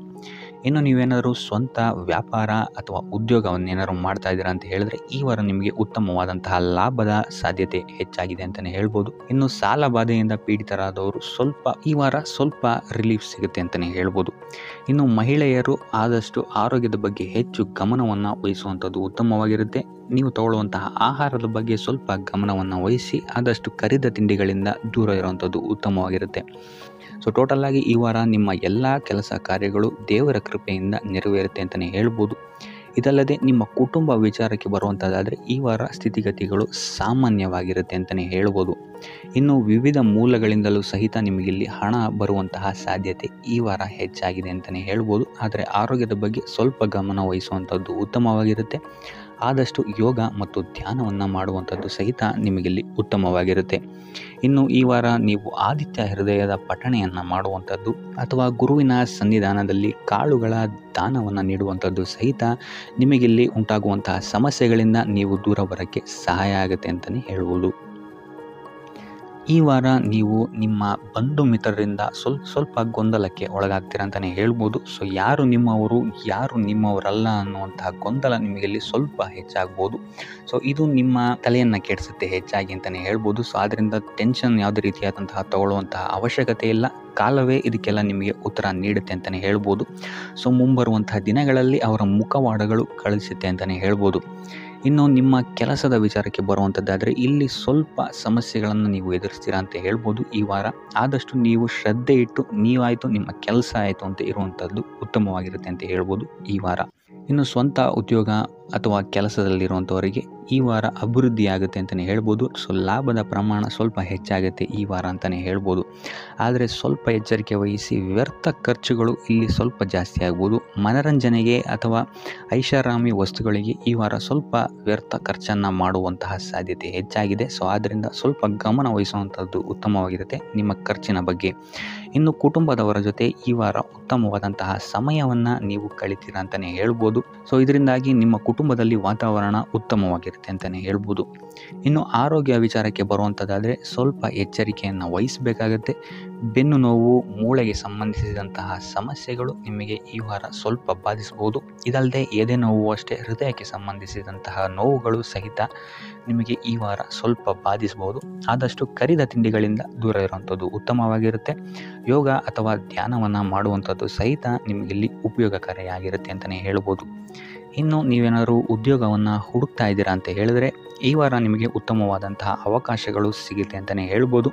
ಇನ್ನು ನೀವೇನಾದರೂ ಸ್ವಂತ ವ್ಯಾಪಾರ ಅಥವಾ ಉದ್ಯೋಗವನ್ನೇನಾದ್ರು ಮಾಡ್ತಾ ಇದ್ದೀರಾ ಅಂತ ಹೇಳಿದ್ರೆ ಈ ವಾರ ನಿಮಗೆ ಉತ್ತಮವಾದಂತಹ ಲಾಭದ ಸಾಧ್ಯತೆ ಹೆಚ್ಚಾಗಿದೆ ಅಂತಲೇ ಹೇಳ್ಬೋದು. ಇನ್ನು ಸಾಲ ಬಾಧೆಯಿಂದ ಪೀಡಿತರಾದವರು ಈ ವಾರ ಸ್ವಲ್ಪ ರಿಲೀಫ್ ಸಿಗುತ್ತೆ ಅಂತಲೇ ಹೇಳ್ಬೋದು. ಇನ್ನು ಮಹಿಳೆಯರು ಆದಷ್ಟು ಆರೋಗ್ಯದ ಬಗ್ಗೆ ಹೆಚ್ಚು ಗಮನವನ್ನು ವಹಿಸುವಂಥದ್ದು ಉತ್ತಮವಾಗಿರುತ್ತೆ. ನೀವು ತಗೊಳ್ಳುವಂತಹ ಆಹಾರದ ಬಗ್ಗೆ ಸ್ವಲ್ಪ ಗಮನವನ್ನು ವಹಿಸಿ ಆದಷ್ಟು ಕರಿದ ತಿಂಡಿಗಳಿಂದ ದೂರ ಇರುವಂಥದ್ದು ಉತ್ತಮವಾಗಿರುತ್ತೆ. ಸೊ ಟೋಟಲಾಗಿ ಈ ವಾರ ನಿಮ್ಮ ಎಲ್ಲ ಕೆಲಸ ಕಾರ್ಯಗಳು ದೇವರ ಕೃಪೆಯಿಂದ ನೆರವೇರುತ್ತೆ ಅಂತಲೇ ಹೇಳ್ಬೋದು. ಇದಲ್ಲದೆ ನಿಮ್ಮ ಕುಟುಂಬ ವಿಚಾರಕ್ಕೆ ಬರುವಂಥದ್ದಾದರೆ ಈ ವಾರ ಸ್ಥಿತಿಗತಿಗಳು ಸಾಮಾನ್ಯವಾಗಿರುತ್ತೆ ಅಂತಲೇ ಹೇಳ್ಬೋದು. ಇನ್ನು ವಿವಿಧ ಮೂಲಗಳಿಂದಲೂ ಸಹಿತ ನಿಮಗಿಲ್ಲಿ ಹಣ ಬರುವಂತಹ ಸಾಧ್ಯತೆ ಈ ವಾರ ಹೆಚ್ಚಾಗಿದೆ ಅಂತಲೇ ಹೇಳ್ಬೋದು. ಆದರೆ ಆರೋಗ್ಯದ ಬಗ್ಗೆ ಸ್ವಲ್ಪ ಗಮನ ವಹಿಸುವಂಥದ್ದು ಉತ್ತಮವಾಗಿರುತ್ತೆ. ಆದಷ್ಟು ಯೋಗ ಮತ್ತು ಧ್ಯಾನವನ್ನು ಮಾಡುವಂಥದ್ದು ಸಹಿತ ನಿಮಗಿಲ್ಲಿ ಉತ್ತಮವಾಗಿರುತ್ತೆ. ಇನ್ನು ಈ ವಾರ ನೀವು ಆದಿತ್ಯ ಹೃದಯದ ಪಠಣೆಯನ್ನು ಮಾಡುವಂಥದ್ದು ಅಥವಾ ಗುರುವಿನ ಸನ್ನಿಧಾನದಲ್ಲಿ ಕಾಳುಗಳ ದಾನವನ್ನು ನೀಡುವಂಥದ್ದು ಸಹಿತ ನಿಮಗಿಲ್ಲಿ ಉಂಟಾಗುವಂತಹ ಸಮಸ್ಯೆಗಳಿಂದ ನೀವು ದೂರ ಬರೋಕ್ಕೆ ಸಹಾಯ ಆಗುತ್ತೆ ಅಂತಲೇ ಹೇಳ್ಬೋದು. ಈ ವಾರ ನೀವು ನಿಮ್ಮ ಬಂಧು ಮಿತ್ರರಿಂದ ಸ್ವಲ್ಪ ಗೊಂದಲಕ್ಕೆ ಒಳಗಾಗ್ತೀರ ಅಂತಲೇ ಹೇಳ್ಬೋದು. ಸೊ ಯಾರು ನಿಮ್ಮವರು ಯಾರು ನಿಮ್ಮವರಲ್ಲ ಅನ್ನುವಂತಹ ಗೊಂದಲ ನಿಮಗಿಲ್ಲಿ ಸ್ವಲ್ಪ ಹೆಚ್ಚಾಗ್ಬೋದು. ಸೊ ಇದು ನಿಮ್ಮ ತಲೆಯನ್ನು ಕೆಡಿಸುತ್ತೆ ಹೆಚ್ಚಾಗಿ ಅಂತಲೇ ಹೇಳ್ಬೋದು. ಸೊ ಆದ್ದರಿಂದ ಟೆನ್ಷನ್ ಯಾವುದೇ ರೀತಿಯಾದಂತಹ ತಗೊಳ್ಳುವಂತಹ ಅವಶ್ಯಕತೆ ಇಲ್ಲ. ಕಾಲವೇ ಇದಕ್ಕೆಲ್ಲ ನಿಮಗೆ ಉತ್ತರ ನೀಡುತ್ತೆ ಅಂತಲೇ ಹೇಳ್ಬೋದು. ಸೊ ಮುಂಬರುವಂತಹ ದಿನಗಳಲ್ಲಿ ಅವರ ಮುಖವಾಡಗಳು ಕಳಿಸುತ್ತೆ ಅಂತಲೇ ಹೇಳ್ಬೋದು. ಇನ್ನು ನಿಮ್ಮ ಕೆಲಸದ ವಿಚಾರಕ್ಕೆ ಬರುವಂಥದ್ದಾದರೆ ಇಲ್ಲಿ ಸ್ವಲ್ಪ ಸಮಸ್ಯೆಗಳನ್ನು ನೀವು ಎದುರಿಸ್ತೀರಾ ಅಂತ ಹೇಳ್ಬೋದು. ಈ ವಾರ ಆದಷ್ಟು ನೀವು ಶ್ರದ್ಧೆ ಇಟ್ಟು ನೀವಾಯಿತು ನಿಮ್ಮ ಕೆಲಸ ಆಯಿತು ಅಂತ ಇರುವಂಥದ್ದು ಉತ್ತಮವಾಗಿರುತ್ತೆ ಅಂತ ಹೇಳ್ಬೋದು ಈ ವಾರ. ಇನ್ನು ಸ್ವಂತ ಉದ್ಯೋಗ ಅಥವಾ ಕೆಲಸದಲ್ಲಿರುವಂಥವರಿಗೆ ಈ ವಾರ ಅಭಿವೃದ್ಧಿ ಆಗುತ್ತೆ ಅಂತಲೇ ಹೇಳ್ಬೋದು. ಸೊ ಲಾಭದ ಪ್ರಮಾಣ ಸ್ವಲ್ಪ ಹೆಚ್ಚಾಗುತ್ತೆ ಈ ವಾರ ಅಂತಲೇ ಹೇಳ್ಬೋದು. ಆದರೆ ಸ್ವಲ್ಪ ಎಚ್ಚರಿಕೆ ವಹಿಸಿ, ವ್ಯರ್ಥ ಖರ್ಚುಗಳು ಇಲ್ಲಿ ಸ್ವಲ್ಪ ಜಾಸ್ತಿ ಆಗ್ಬೋದು. ಮನರಂಜನೆಗೆ ಅಥವಾ ಐಷಾರಾಮಿ ವಸ್ತುಗಳಿಗೆ ಈ ವಾರ ಸ್ವಲ್ಪ ವ್ಯರ್ಥ ಖರ್ಚನ್ನು ಮಾಡುವಂತಹ ಸಾಧ್ಯತೆ ಹೆಚ್ಚಾಗಿದೆ. ಸೊ ಆದ್ದರಿಂದ ಸ್ವಲ್ಪ ಗಮನ ವಹಿಸುವಂಥದ್ದು ಉತ್ತಮವಾಗಿರುತ್ತೆ ನಿಮ್ಮ ಖರ್ಚಿನ ಬಗ್ಗೆ. ಇನ್ನು ಕುಟುಂಬದವರ ಜೊತೆ ಈ ವಾರ ಉತ್ತಮವಾದಂತಹ ಸಮಯವನ್ನು ನೀವು ಕಳಿತೀರಾ ಅಂತಲೇ ಹೇಳ್ಬೋದು. ಸೊ ಇದರಿಂದಾಗಿ ನಿಮ್ಮ ಕುಟುಂಬದಲ್ಲಿ ವಾತಾವರಣ ಉತ್ತಮವಾಗಿರುತ್ತೆ ಅಂತಲೇ ಹೇಳ್ಬೋದು. ಇನ್ನು ಆರೋಗ್ಯ ವಿಚಾರಕ್ಕೆ ಬರುವಂಥದ್ದಾದರೆ ಸ್ವಲ್ಪ ಎಚ್ಚರಿಕೆಯನ್ನು ವಹಿಸಬೇಕಾಗತ್ತೆ. ಬೆನ್ನು ನೋವು, ಮೂಳೆಗೆ ಸಂಬಂಧಿಸಿದಂತಹ ಸಮಸ್ಯೆಗಳು ನಿಮಗೆ ಈ ವಾರ ಸ್ವಲ್ಪ ಬಾಧಿಸಬಹುದು. ಇದಲ್ಲದೆ ಎದೆ ನೋವು ಅಷ್ಟೇ, ಹೃದಯಕ್ಕೆ ಸಂಬಂಧಿಸಿದಂತಹ ನೋವುಗಳು ಸಹಿತ ನಿಮಗೆ ಈ ವಾರ ಸ್ವಲ್ಪ ಬಾಧಿಸಬಹುದು. ಆದಷ್ಟು ಕರಿದ ತಿಂಡಿಗಳಿಂದ ದೂರ ಇರುವಂಥದ್ದು ಉತ್ತಮವಾಗಿರುತ್ತೆ. ಯೋಗ ಅಥವಾ ಧ್ಯಾನವನ್ನು ಮಾಡುವಂಥದ್ದು ಸಹಿತ ನಿಮಗಿಲ್ಲಿ ಉಪಯೋಗಕಾರಿಯಾಗಿರುತ್ತೆ ಅಂತಲೇ ಹೇಳ್ಬೋದು. ಇನ್ನು ನೀವೇನಾದರೂ ಉದ್ಯೋಗವನ್ನು ಹುಡುಕ್ತಾ ಇದ್ದೀರಾ ಅಂತ ಹೇಳಿದ್ರೆ ಈ ವಾರ ನಿಮಗೆ ಉತ್ತಮವಾದಂತಹ ಅವಕಾಶಗಳು ಸಿಗುತ್ತೆ ಅಂತಲೇ ಹೇಳ್ಬೋದು.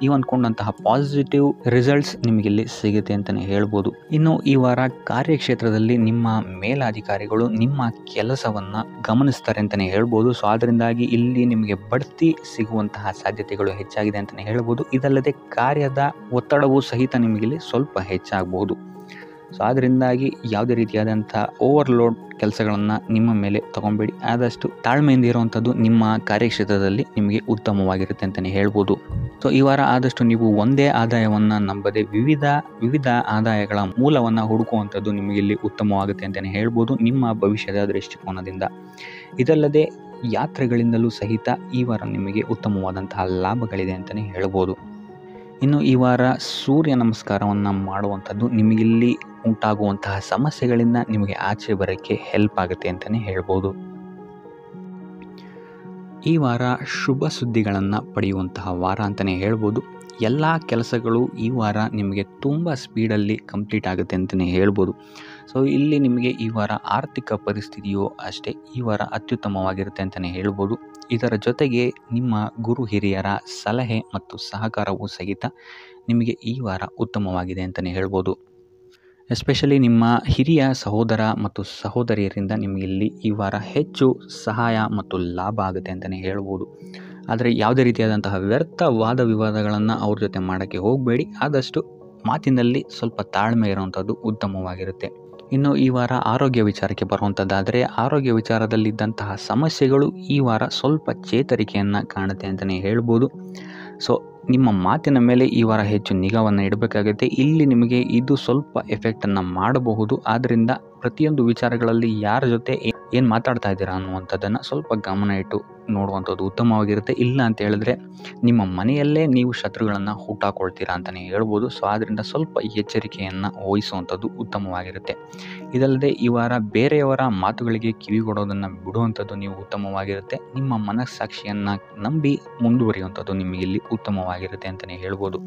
ನೀವು ಅಂದ್ಕೊಂಡಂತಹ ಪಾಸಿಟಿವ್ ರಿಸಲ್ಟ್ಸ್ ನಿಮಗಿಲ್ಲಿ ಸಿಗುತ್ತೆ ಅಂತಲೇ ಹೇಳ್ಬೋದು. ಇನ್ನು ಈ ವಾರ ಕಾರ್ಯಕ್ಷೇತ್ರದಲ್ಲಿ ನಿಮ್ಮ ಮೇಲಾಧಿಕಾರಿಗಳು ನಿಮ್ಮ ಕೆಲಸವನ್ನು ಗಮನಿಸ್ತಾರೆ ಅಂತಲೇ ಹೇಳ್ಬೋದು. ಸೊ ಅದರಿಂದಾಗಿ ಇಲ್ಲಿ ನಿಮಗೆ ಬಡ್ತಿ ಸಿಗುವಂತಹ ಸಾಧ್ಯತೆಗಳು ಹೆಚ್ಚಾಗಿದೆ ಅಂತಲೇ ಹೇಳ್ಬೋದು. ಇದಲ್ಲದೆ ಕಾರ್ಯದ ಒತ್ತಡವೂ ಸಹಿತ ನಿಮಗಿಲ್ಲಿ ಸ್ವಲ್ಪ ಹೆಚ್ಚಾಗಬಹುದು. ಸೊ ಅದರಿಂದಾಗಿ ಯಾವುದೇ ರೀತಿಯಾದಂಥ ಓವರ್ಲೋಡ್ ಕೆಲಸಗಳನ್ನು ನಿಮ್ಮ ಮೇಲೆ ತಗೊಬೇಡಿ. ಆದಷ್ಟು ತಾಳ್ಮೆಯಿಂದ ಇರುವಂಥದ್ದು ನಿಮ್ಮ ಕಾರ್ಯಕ್ಷೇತ್ರದಲ್ಲಿ ನಿಮಗೆ ಉತ್ತಮವಾಗಿರುತ್ತೆ ಅಂತಲೇ ಹೇಳ್ಬೋದು. ಸೊ ಈ ವಾರ ಆದಷ್ಟು ನೀವು ಒಂದೇ ಆದಾಯವನ್ನು ನಂಬದೆ ವಿವಿಧ ಆದಾಯಗಳ ಮೂಲವನ್ನು ಹುಡುಕುವಂಥದ್ದು ನಿಮಗಿಲ್ಲಿ ಉತ್ತಮವಾಗುತ್ತೆ ಅಂತಲೇ ಹೇಳ್ಬೋದು ನಿಮ್ಮ ಭವಿಷ್ಯದ ದೃಷ್ಟಿಕೋನದಿಂದ. ಇದಲ್ಲದೆ ಯಾತ್ರೆಗಳಿಂದಲೂ ಸಹಿತ ಈ ವಾರ ನಿಮಗೆ ಉತ್ತಮವಾದಂತಹ ಲಾಭಗಳಿದೆ ಅಂತಲೇ ಹೇಳ್ಬೋದು. ಇನ್ನು ಈ ವಾರ ಸೂರ್ಯ ನಮಸ್ಕಾರವನ್ನು ಮಾಡುವಂಥದ್ದು ನಿಮಗಿಲ್ಲಿ ಉಂಟಾಗುವಂತಹ ಸಮಸ್ಯೆಗಳಿಂದ ನಿಮಗೆ ಆಚೆ ಬರೋಕ್ಕೆ ಹೆಲ್ಪ್ ಆಗುತ್ತೆ ಅಂತಲೇ ಹೇಳ್ಬೋದು. ಈ ವಾರ ಶುಭ ಸುದ್ದಿಗಳನ್ನು ಪಡೆಯುವಂತಹ ವಾರ ಅಂತಲೇ ಹೇಳ್ಬೋದು. ಎಲ್ಲ ಕೆಲಸಗಳು ಈ ವಾರ ನಿಮಗೆ ತುಂಬ ಸ್ಪೀಡಲ್ಲಿ ಕಂಪ್ಲೀಟ್ ಆಗುತ್ತೆ ಅಂತಲೇ ಹೇಳ್ಬೋದು. ಸೊ ಇಲ್ಲಿ ನಿಮಗೆ ಈ ವಾರ ಆರ್ಥಿಕ ಪರಿಸ್ಥಿತಿಯು ಅಷ್ಟೇ ಈ ವಾರ ಅತ್ಯುತ್ತಮವಾಗಿರುತ್ತೆ ಅಂತಲೇ ಹೇಳ್ಬೋದು. ಇದರ ಜೊತೆಗೆ ನಿಮ್ಮ ಗುರು ಹಿರಿಯರ ಸಲಹೆ ಮತ್ತು ಸಹಕಾರವೂ ಸಹಿತ ನಿಮಗೆ ಈ ವಾರ ಉತ್ತಮವಾಗಿದೆ ಅಂತಲೇ ಹೇಳ್ಬೋದು. ಎಸ್ಪೆಷಲಿ ನಿಮ್ಮ ಹಿರಿಯ ಸಹೋದರ ಮತ್ತು ಸಹೋದರಿಯರಿಂದ ನಿಮಗಿಲ್ಲಿ ಈ ವಾರ ಹೆಚ್ಚು ಸಹಾಯ ಮತ್ತು ಲಾಭ ಆಗುತ್ತೆ ಅಂತಲೇ ಹೇಳ್ಬೋದು. ಆದರೆ ಯಾವುದೇ ರೀತಿಯಾದಂತಹ ವ್ಯರ್ಥ ವಾದ ವಿವಾದಗಳನ್ನು ಅವ್ರ ಜೊತೆ ಮಾಡೋಕ್ಕೆ ಹೋಗಬೇಡಿ. ಆದಷ್ಟು ಮಾತಿನಲ್ಲಿ ಸ್ವಲ್ಪ ತಾಳ್ಮೆ ಇರುವಂಥದ್ದು ಉತ್ತಮವಾಗಿರುತ್ತೆ. ಇನ್ನು ಈ ವಾರ ಆರೋಗ್ಯ ವಿಚಾರಕ್ಕೆ ಬರುವಂಥದ್ದಾದರೆ ಆರೋಗ್ಯ ವಿಚಾರದಲ್ಲಿದ್ದಂತಹ ಸಮಸ್ಯೆಗಳು ಈ ವಾರ ಸ್ವಲ್ಪ ಚೇತರಿಕೆಯನ್ನು ಕಾಣುತ್ತೆ ಅಂತಲೇ ಹೇಳ್ಬೋದು. ಸೊ ನಿಮ್ಮ ಮಾತಿನ ಮೇಲೆ ಈ ವಾರ ಹೆಚ್ಚು ನಿಗಾವನ್ನು ಇಡಬೇಕಾಗುತ್ತೆ. ಇಲ್ಲಿ ನಿಮಗೆ ಇದು ಸ್ವಲ್ಪ ಎಫೆಕ್ಟನ್ನು ಮಾಡಬಹುದು. ಆದ್ದರಿಂದ ಪ್ರತಿಯೊಂದು ವಿಚಾರಗಳಲ್ಲಿ ಯಾರ ಜೊತೆ ಏನು ಮಾತಾಡ್ತಾ ಇದ್ದೀರಾ ಅನ್ನುವಂಥದ್ದನ್ನು ಸ್ವಲ್ಪ ಗಮನ ಇಟ್ಟು ನೋಡುವಂಥದ್ದು ಉತ್ತಮವಾಗಿರುತ್ತೆ. ಇಲ್ಲ ಅಂತ ಹೇಳಿದ್ರೆ ನಿಮ್ಮ ಮನೆಯಲ್ಲೇ ನೀವು ಶತ್ರುಗಳನ್ನು ಹುಟ್ಟಾಕೊಳ್ತೀರಾ ಅಂತಲೇ ಹೇಳ್ಬೋದು. ಸೊ ಆದ್ದರಿಂದ ಸ್ವಲ್ಪ ಎಚ್ಚರಿಕೆಯನ್ನು ವಹಿಸುವಂಥದ್ದು ಉತ್ತಮವಾಗಿರುತ್ತೆ. ಇದಲ್ಲದೆ ಈ ವಾರ ಬೇರೆಯವರ ಮಾತುಗಳಿಗೆ ಕಿವಿಗೊಡೋದನ್ನು ಬಿಡುವಂಥದ್ದು ನೀವು ಉತ್ತಮವಾಗಿರುತ್ತೆ. ನಿಮ್ಮ ಮನಸ್ಸಾಕ್ಷಿಯನ್ನು ನಂಬಿ ಮುಂದುವರಿಯುವಂಥದ್ದು ನಿಮಗಿಲ್ಲಿ ಉತ್ತಮವಾಗಿರುತ್ತೆ ಅಂತಲೇ ಹೇಳ್ಬೋದು.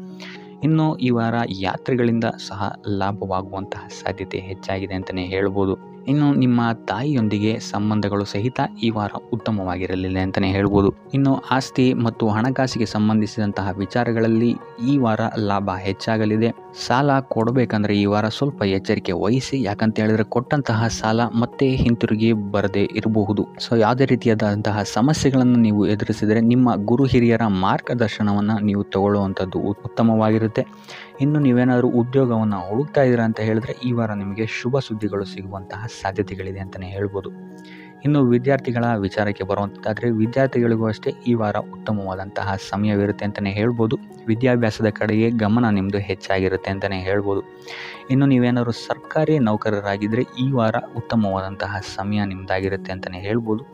ಇನ್ನು ಈ ವಾರ ಯಾತ್ರೆಗಳಿಂದ ಸಹ ಲಾಭವಾಗುವಂತಹ ಸಾಧ್ಯತೆ ಹೆಚ್ಚಾಗಿದೆ ಅಂತಲೇ ಹೇಳ್ಬೋದು. ಇನ್ನು ನಿಮ್ಮ ತಾಯಿಯೊಂದಿಗೆ ಸಂಬಂಧಗಳು ಸಹಿತ ಈ ವಾರ ಉತ್ತಮವಾಗಿರಲಿಲ್ಲ ಅಂತಲೇ ಹೇಳ್ಬೋದು. ಇನ್ನು ಆಸ್ತಿ ಮತ್ತು ಹಣಕಾಸಿಗೆ ಸಂಬಂಧಿಸಿದಂತಹ ವಿಚಾರಗಳಲ್ಲಿ ಈ ವಾರ ಲಾಭ ಹೆಚ್ಚಾಗಲಿದೆ. ಸಾಲ ಕೊಡಬೇಕಂದ್ರೆ ಈ ವಾರ ಸ್ವಲ್ಪ ಎಚ್ಚರಿಕೆ ವಹಿಸಿ, ಯಾಕಂತ ಹೇಳಿದ್ರೆ ಕೊಟ್ಟಂತಹ ಸಾಲ ಮತ್ತೆ ಹಿಂತಿರುಗಿ ಬರದೇ ಇರಬಹುದು. ಸೊ ಯಾವುದೇ ರೀತಿಯಾದಂತಹ ಸಮಸ್ಯೆಗಳನ್ನು ನೀವು ಎದುರಿಸಿದರೆ ನಿಮ್ಮ ಗುರು ಹಿರಿಯರ ಮಾರ್ಗದರ್ಶನವನ್ನು ನೀವು ತಗೊಳ್ಳುವಂಥದ್ದು ಉತ್ತಮವಾಗಿರುತ್ತೆ. ಇನ್ನು ನೀವೇನಾದರೂ ಉದ್ಯೋಗವನ್ನು ಹುಡುಕ್ತಾ ಇದ್ದೀರಾ ಅಂತ ಹೇಳಿದ್ರೆ ಈ ವಾರ ನಿಮಗೆ ಶುಭ ಸುದ್ದಿಗಳು ಸಿಗುವಂತಹ ಸಾಧ್ಯತೆಗಳಿದೆ ಅಂತಲೇ ಹೇಳ್ಬೋದು. ಇನ್ನು ವಿದ್ಯಾರ್ಥಿಗಳ ವಿಚಾರಕ್ಕೆ ಬರುವಂಥದ್ದಾದರೆ ವಿದ್ಯಾರ್ಥಿಗಳಿಗೂ ಅಷ್ಟೇ ಈ ವಾರ ಉತ್ತಮವಾದಂತಹ ಸಮಯವಿರುತ್ತೆ ಅಂತಲೇ ಹೇಳ್ಬೋದು. ವಿದ್ಯಾಭ್ಯಾಸದ ಕಡೆಗೆ ಗಮನ ನಿಮ್ಮದು ಹೆಚ್ಚಾಗಿರುತ್ತೆ ಅಂತಲೇ ಹೇಳ್ಬೋದು. ಇನ್ನು ನೀವೇನಾದರೂ ಸರ್ಕಾರಿ ನೌಕರರಾಗಿದ್ದರೆ ಈ ವಾರ ಉತ್ತಮವಾದಂತಹ ಸಮಯ ನಿಮ್ಮದಾಗಿರುತ್ತೆ ಅಂತಲೇ ಹೇಳ್ಬೋದು.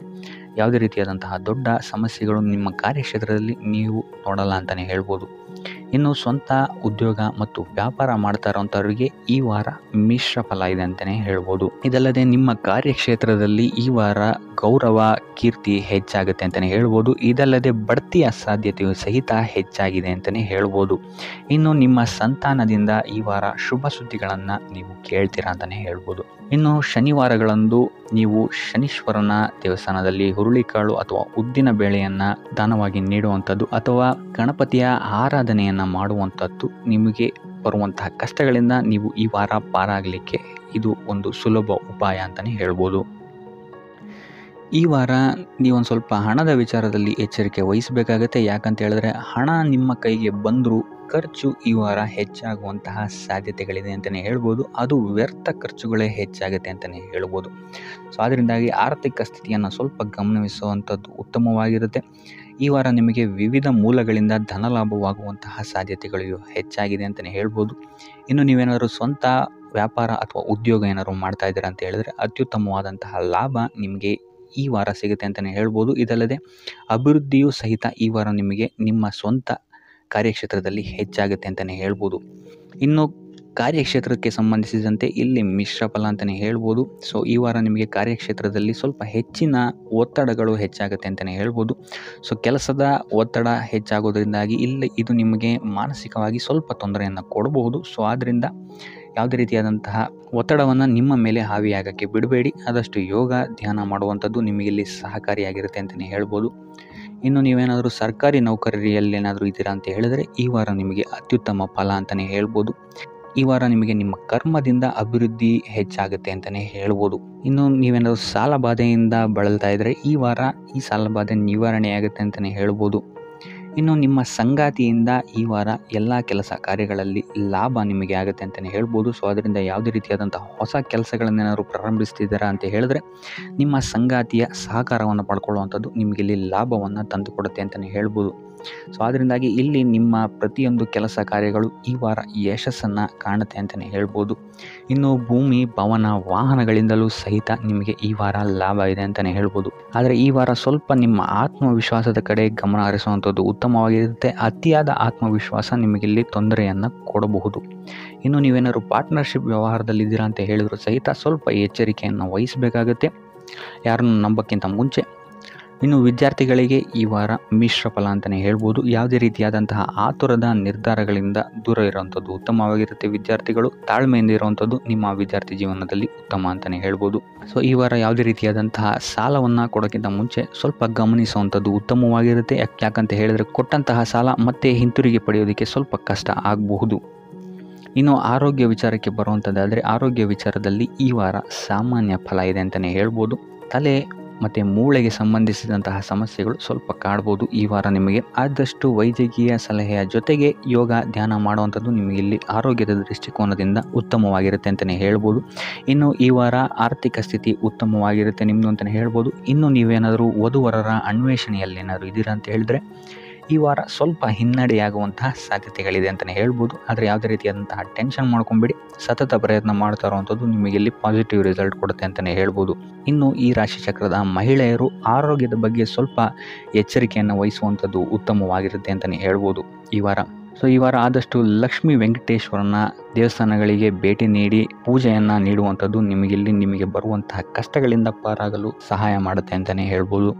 ಯಾವುದೇ ರೀತಿಯಾದಂತಹ ದೊಡ್ಡ ಸಮಸ್ಯೆಗಳು ನಿಮ್ಮ ಕಾರ್ಯಕ್ಷೇತ್ರದಲ್ಲಿ ನೀವು ನೋಡಲ್ಲ ಅಂತಲೇ ಹೇಳ್ಬೋದು. ಇನ್ನು ಸ್ವಂತ ಉದ್ಯೋಗ ಮತ್ತು ವ್ಯಾಪಾರ ಮಾಡ್ತಾ ಇರೋಂಥವ್ರಿಗೆ ಈ ವಾರ ಮಿಶ್ರ ಫಲ ಇದೆ ಅಂತಲೇ ಹೇಳ್ಬೋದು. ಇದಲ್ಲದೆ ನಿಮ್ಮ ಕಾರ್ಯಕ್ಷೇತ್ರದಲ್ಲಿ ಈ ವಾರ ಗೌರವ ಕೀರ್ತಿ ಹೆಚ್ಚಾಗುತ್ತೆ ಅಂತಲೇ ಹೇಳ್ಬೋದು. ಇದಲ್ಲದೆ ಬಡ್ತಿಯ ಸಾಧ್ಯತೆಯು ಸಹಿತ ಹೆಚ್ಚಾಗಿದೆ ಅಂತಲೇ ಹೇಳ್ಬೋದು. ಇನ್ನು ನಿಮ್ಮ ಸಂತಾನದಿಂದ ಈ ವಾರ ಶುಭ ಸುದ್ದಿಗಳನ್ನು ನೀವು ಕೇಳ್ತೀರಾ ಅಂತಲೇ ಹೇಳ್ಬೋದು. ಇನ್ನು ಶನಿವಾರಗಳಂದು ನೀವು ಶನೀಶ್ವರನ ದೇವಸ್ಥಾನದಲ್ಲಿ ಹುರುಳಿಕಾಳು ಅಥವಾ ಉದ್ದಿನ ಬೇಳೆಯನ್ನು ದಾನವಾಗಿ ನೀಡುವಂಥದ್ದು ಅಥವಾ ಗಣಪತಿಯ ಆರಾಧನೆಯನ್ನು ಮಾಡುವಂಥದ್ದು ನಿಮಗೆ ಬರುವಂತಹ ಕಷ್ಟಗಳಿಂದ ನೀವು ಈ ವಾರ ಪಾರಾಗಲಿಕ್ಕೆ ಇದು ಒಂದು ಸುಲಭ ಉಪಾಯ ಅಂತಲೇ ಹೇಳ್ಬೋದು. ಈ ವಾರ ನೀವೊಂದು ಸ್ವಲ್ಪ ಹಣದ ವಿಚಾರದಲ್ಲಿ ಎಚ್ಚರಿಕೆ ವಹಿಸಬೇಕಾಗತ್ತೆ. ಯಾಕಂತ ಹೇಳಿದ್ರೆ ಹಣ ನಿಮ್ಮ ಕೈಗೆ ಬಂದರೂ ಖರ್ಚು ಈ ವಾರ ಹೆಚ್ಚಾಗುವಂತಹ ಸಾಧ್ಯತೆಗಳಿದೆ ಅಂತಲೇ ಹೇಳ್ಬೋದು. ಅದು ವ್ಯರ್ಥ ಖರ್ಚುಗಳೇ ಹೆಚ್ಚಾಗುತ್ತೆ ಅಂತಲೇ ಹೇಳ್ಬೋದು. ಸೊ ಅದರಿಂದಾಗಿ ಆರ್ಥಿಕ ಸ್ಥಿತಿಯನ್ನು ಸ್ವಲ್ಪ ಗಮನಿಸುವಂಥದ್ದು ಉತ್ತಮವಾಗಿರುತ್ತೆ. ಈ ವಾರ ನಿಮಗೆ ವಿವಿಧ ಮೂಲಗಳಿಂದ ಧನ ಲಾಭವಾಗುವಂತಹ ಸಾಧ್ಯತೆಗಳು ಹೆಚ್ಚಾಗಿದೆ ಅಂತಲೇ ಹೇಳ್ಬೋದು. ಇನ್ನು ನೀವೇನಾದರೂ ಸ್ವಂತ ವ್ಯಾಪಾರ ಅಥವಾ ಉದ್ಯೋಗ ಏನಾದರೂ ಮಾಡ್ತಾ ಇದ್ದೀರಾ ಅಂತ ಹೇಳಿದ್ರೆ ಅತ್ಯುತ್ತಮವಾದಂತಹ ಲಾಭ ನಿಮಗೆ ಈ ವಾರ ಸಿಗುತ್ತೆ ಅಂತಲೇ ಹೇಳ್ಬೋದು. ಇದಲ್ಲದೆ ಅಭಿವೃದ್ಧಿಯೂ ಸಹಿತ ಈ ವಾರ ನಿಮಗೆ ನಿಮ್ಮ ಸ್ವಂತ ಕಾರ್ಯಕ್ಷೇತ್ರದಲ್ಲಿ ಹೆಚ್ಚಾಗುತ್ತೆ ಅಂತಲೇ ಹೇಳ್ಬೋದು. ಇನ್ನು ಕಾರ್ಯಕ್ಷೇತ್ರಕ್ಕೆ ಸಂಬಂಧಿಸಿದಂತೆ ಇಲ್ಲಿ ಮಿಶ್ರ ಫಲ ಅಂತಲೇ ಹೇಳ್ಬೋದು. ಸೊ ಈ ವಾರ ನಿಮಗೆ ಕಾರ್ಯಕ್ಷೇತ್ರದಲ್ಲಿ ಸ್ವಲ್ಪ ಹೆಚ್ಚಿನ ಒತ್ತಡಗಳು ಹೆಚ್ಚಾಗುತ್ತೆ ಅಂತಲೇ ಹೇಳ್ಬೋದು. ಸೊ ಕೆಲಸದ ಒತ್ತಡ ಹೆಚ್ಚಾಗೋದ್ರಿಂದಾಗಿ ಇಲ್ಲಿ ಇದು ನಿಮಗೆ ಮಾನಸಿಕವಾಗಿ ಸ್ವಲ್ಪ ತೊಂದರೆಯನ್ನು ಕೊಡಬಹುದು. ಸೊ ಆದ್ದರಿಂದ ಯಾವುದೇ ರೀತಿಯಾದಂತಹ ಒತ್ತಡವನ್ನು ನಿಮ್ಮ ಮೇಲೆ ಹಾವಿಯಾಗಕ್ಕೆ ಬಿಡಬೇಡಿ. ಆದಷ್ಟು ಯೋಗ ಧ್ಯಾನ ಮಾಡುವಂಥದ್ದು ನಿಮಗಿಲ್ಲಿ ಸಹಕಾರಿಯಾಗಿರುತ್ತೆ ಅಂತಲೇ ಹೇಳ್ಬೋದು. ಇನ್ನು ನೀವೇನಾದರೂ ಸರ್ಕಾರಿ ನೌಕರಿಯಲ್ಲಿ ಏನಾದರೂ ಇದ್ದೀರಾ ಅಂತ ಹೇಳಿದರೆ ಈ ವಾರ ನಿಮಗೆ ಅತ್ಯುತ್ತಮ ಫಲ ಅಂತಲೇ ಹೇಳ್ಬೋದು. ಈ ವಾರ ನಿಮಗೆ ನಿಮ್ಮ ಕರ್ಮದಿಂದ ಅಭಿವೃದ್ಧಿ ಹೆಚ್ಚಾಗುತ್ತೆ ಅಂತಲೇ ಹೇಳ್ಬೋದು. ಇನ್ನು ನೀವೇನಾದರೂ ಸಾಲ ಬಾಧೆಯಿಂದ ಬಳಲ್ತಾ ಇದ್ದರೆ ಈ ವಾರ ಈ ಸಾಲ ಬಾಧೆ ನಿವಾರಣೆ ಆಗುತ್ತೆ ಅಂತಲೇ ಹೇಳ್ಬೋದು. ಇನ್ನು ನಿಮ್ಮ ಸಂಗಾತಿಯಿಂದ ಈ ವಾರ ಎಲ್ಲ ಕೆಲಸ ಕಾರ್ಯಗಳಲ್ಲಿ ಲಾಭ ನಿಮಗೆ ಆಗುತ್ತೆ ಅಂತಲೇ ಹೇಳ್ಬೋದು. ಸೊ ಅದರಿಂದ ಯಾವುದೇ ರೀತಿಯಾದಂಥ ಹೊಸ ಕೆಲಸಗಳನ್ನೇನಾದ್ರು ಪ್ರಾರಂಭಿಸ್ತಿದ್ದೀರಾ ಅಂತ ಹೇಳಿದ್ರೆ ನಿಮ್ಮ ಸಂಗಾತಿಯ ಸಹಕಾರವನ್ನು ಪಡ್ಕೊಳ್ಳುವಂಥದ್ದು ನಿಮಗಿಲ್ಲಿ ಲಾಭವನ್ನು ತಂದುಕೊಡುತ್ತೆ ಅಂತಲೇ ಹೇಳ್ಬೋದು. ಸೊ ಅದರಿಂದಾಗಿ ಇಲ್ಲಿ ನಿಮ್ಮ ಪ್ರತಿಯೊಂದು ಕೆಲಸ ಕಾರ್ಯಗಳು ಈ ವಾರ ಯಶಸ್ಸನ್ನು ಕಾಣುತ್ತೆ ಅಂತಲೇ ಹೇಳ್ಬೋದು. ಇನ್ನು ಭೂಮಿ ಭವನ ವಾಹನಗಳಿಂದಲೂ ಸಹಿತ ನಿಮಗೆ ಈ ವಾರ ಲಾಭ ಇದೆ ಅಂತಲೇ ಹೇಳ್ಬೋದು. ಆದರೆ ಈ ವಾರ ಸ್ವಲ್ಪ ನಿಮ್ಮ ಆತ್ಮವಿಶ್ವಾಸದ ಕಡೆ ಗಮನ ಹರಿಸುವಂಥದ್ದು ಉತ್ತಮವಾಗಿರುತ್ತೆ. ಅತಿಯಾದ ಆತ್ಮವಿಶ್ವಾಸ ನಿಮಗಿಲ್ಲಿ ತೊಂದರೆಯನ್ನು ಕೊಡಬಹುದು. ಇನ್ನು ನೀವೇನಾದ್ರು ಪಾರ್ಟ್ನರ್ಶಿಪ್ ವ್ಯವಹಾರದಲ್ಲಿದ್ದೀರಾ ಅಂತ ಹೇಳಿದ್ರು ಸಹಿತ ಸ್ವಲ್ಪ ಎಚ್ಚರಿಕೆಯನ್ನು ವಹಿಸಬೇಕಾಗುತ್ತೆ ಯಾರನ್ನು ನಂಬೋಕ್ಕಿಂತ ಮುಂಚೆ. ಇನ್ನು ವಿದ್ಯಾರ್ಥಿಗಳಿಗೆ ಈ ವಾರ ಮಿಶ್ರ ಫಲ ಅಂತಲೇ ಹೇಳ್ಬೋದು. ಯಾವುದೇ ರೀತಿಯಾದಂತಹ ಆತುರದ ನಿರ್ಧಾರಗಳಿಂದ ದೂರ ಇರುವಂಥದ್ದು ಉತ್ತಮವಾಗಿರುತ್ತೆ. ವಿದ್ಯಾರ್ಥಿಗಳು ತಾಳ್ಮೆಯಿಂದ ಇರುವಂಥದ್ದು ನಿಮ್ಮ ವಿದ್ಯಾರ್ಥಿ ಜೀವನದಲ್ಲಿ ಉತ್ತಮ ಅಂತಲೇ ಹೇಳ್ಬೋದು. ಸೊ ಈ ವಾರ ಯಾವುದೇ ರೀತಿಯಾದಂತಹ ಸಾಲವನ್ನು ಕೊಡೋಕ್ಕಿಂತ ಮುಂಚೆ ಸ್ವಲ್ಪ ಗಮನಿಸುವಂಥದ್ದು ಉತ್ತಮವಾಗಿರುತ್ತೆ. ಯಾಕಂತ ಹೇಳಿದರೆ ಕೊಟ್ಟಂತಹ ಸಾಲ ಮತ್ತೆ ಹಿಂತಿರುಗಿ ಪಡೆಯೋದಕ್ಕೆ ಸ್ವಲ್ಪ ಕಷ್ಟ ಆಗಬಹುದು. ಇನ್ನು ಆರೋಗ್ಯ ವಿಚಾರಕ್ಕೆ ಬರುವಂಥದ್ದಾದರೆ ಆರೋಗ್ಯ ವಿಚಾರದಲ್ಲಿ ಈ ವಾರ ಸಾಮಾನ್ಯ ಫಲ ಇದೆ ಅಂತಲೇ ಹೇಳ್ಬೋದು. ತಲೆ ಮತ್ತು ಮೂಳೆಗೆ ಸಂಬಂಧಿಸಿದಂತಹ ಸಮಸ್ಯೆಗಳು ಸ್ವಲ್ಪ ಕಾಡ್ಬೋದು ಈ ವಾರ ನಿಮಗೆ. ಆದಷ್ಟು ವೈದ್ಯಕೀಯ ಸಲಹೆಯ ಜೊತೆಗೆ ಯೋಗ ಧ್ಯಾನ ಮಾಡುವಂಥದ್ದು ನಿಮಗೆ ಇಲ್ಲಿ ಆರೋಗ್ಯದ ದೃಷ್ಟಿಕೋನದಿಂದ ಉತ್ತಮವಾಗಿರುತ್ತೆ ಅಂತಲೇ ಹೇಳ್ಬೋದು. ಇನ್ನು ಈ ವಾರ ಆರ್ಥಿಕ ಸ್ಥಿತಿ ಉತ್ತಮವಾಗಿರುತ್ತೆ ನಿಮ್ಮದು ಅಂತಲೇ ಹೇಳ್ಬೋದು. ಇನ್ನು ನೀವೇನಾದರೂ ವಧುವರರ ಅನ್ವೇಷಣೆಯಲ್ಲಿ ಏನಾದರೂ ಇದ್ದೀರಾ ಅಂತ ಹೇಳಿದ್ರೆ ಈ ವಾರ ಸ್ವಲ್ಪ ಹಿನ್ನಡೆಯಾಗುವಂತಹ ಸಾಧ್ಯತೆಗಳಿದೆ ಅಂತಲೇ ಹೇಳ್ಬೋದು. ಆದರೆ ಯಾವುದೇ ರೀತಿಯಾದಂತಹ ಟೆನ್ಷನ್ ಮಾಡ್ಕೊಂಬೇಡಿ. ಸತತ ಪ್ರಯತ್ನ ಮಾಡ್ತಾ ಇರುವಂಥದ್ದು ನಿಮಗೆ ಇಲ್ಲಿ ಪಾಸಿಟಿವ್ ರಿಸಲ್ಟ್ ಕೊಡುತ್ತೆ ಅಂತಲೇ ಹೇಳ್ಬೋದು. ಇನ್ನು ಈ ರಾಶಿಚಕ್ರದ ಮಹಿಳೆಯರು ಆರೋಗ್ಯದ ಬಗ್ಗೆ ಸ್ವಲ್ಪ ಎಚ್ಚರಿಕೆಯನ್ನು ವಹಿಸುವಂಥದ್ದು ಉತ್ತಮವಾಗಿರುತ್ತೆ ಅಂತಲೇ ಹೇಳ್ಬೋದು ಈ ವಾರ. ಸೊ ಈ ವಾರ ಆದಷ್ಟು ಲಕ್ಷ್ಮೀ ವೆಂಕಟೇಶ್ವರನ ದೇವಸ್ಥಾನಗಳಿಗೆ ಭೇಟಿ ನೀಡಿ ಪೂಜೆಯನ್ನು ನೀಡುವಂಥದ್ದು ನಿಮಗೆ ಬರುವಂತಹ ಕಷ್ಟಗಳಿಂದ ಪಾರಾಗಲು ಸಹಾಯ ಮಾಡುತ್ತೆ ಅಂತಲೇ ಹೇಳ್ಬೋದು.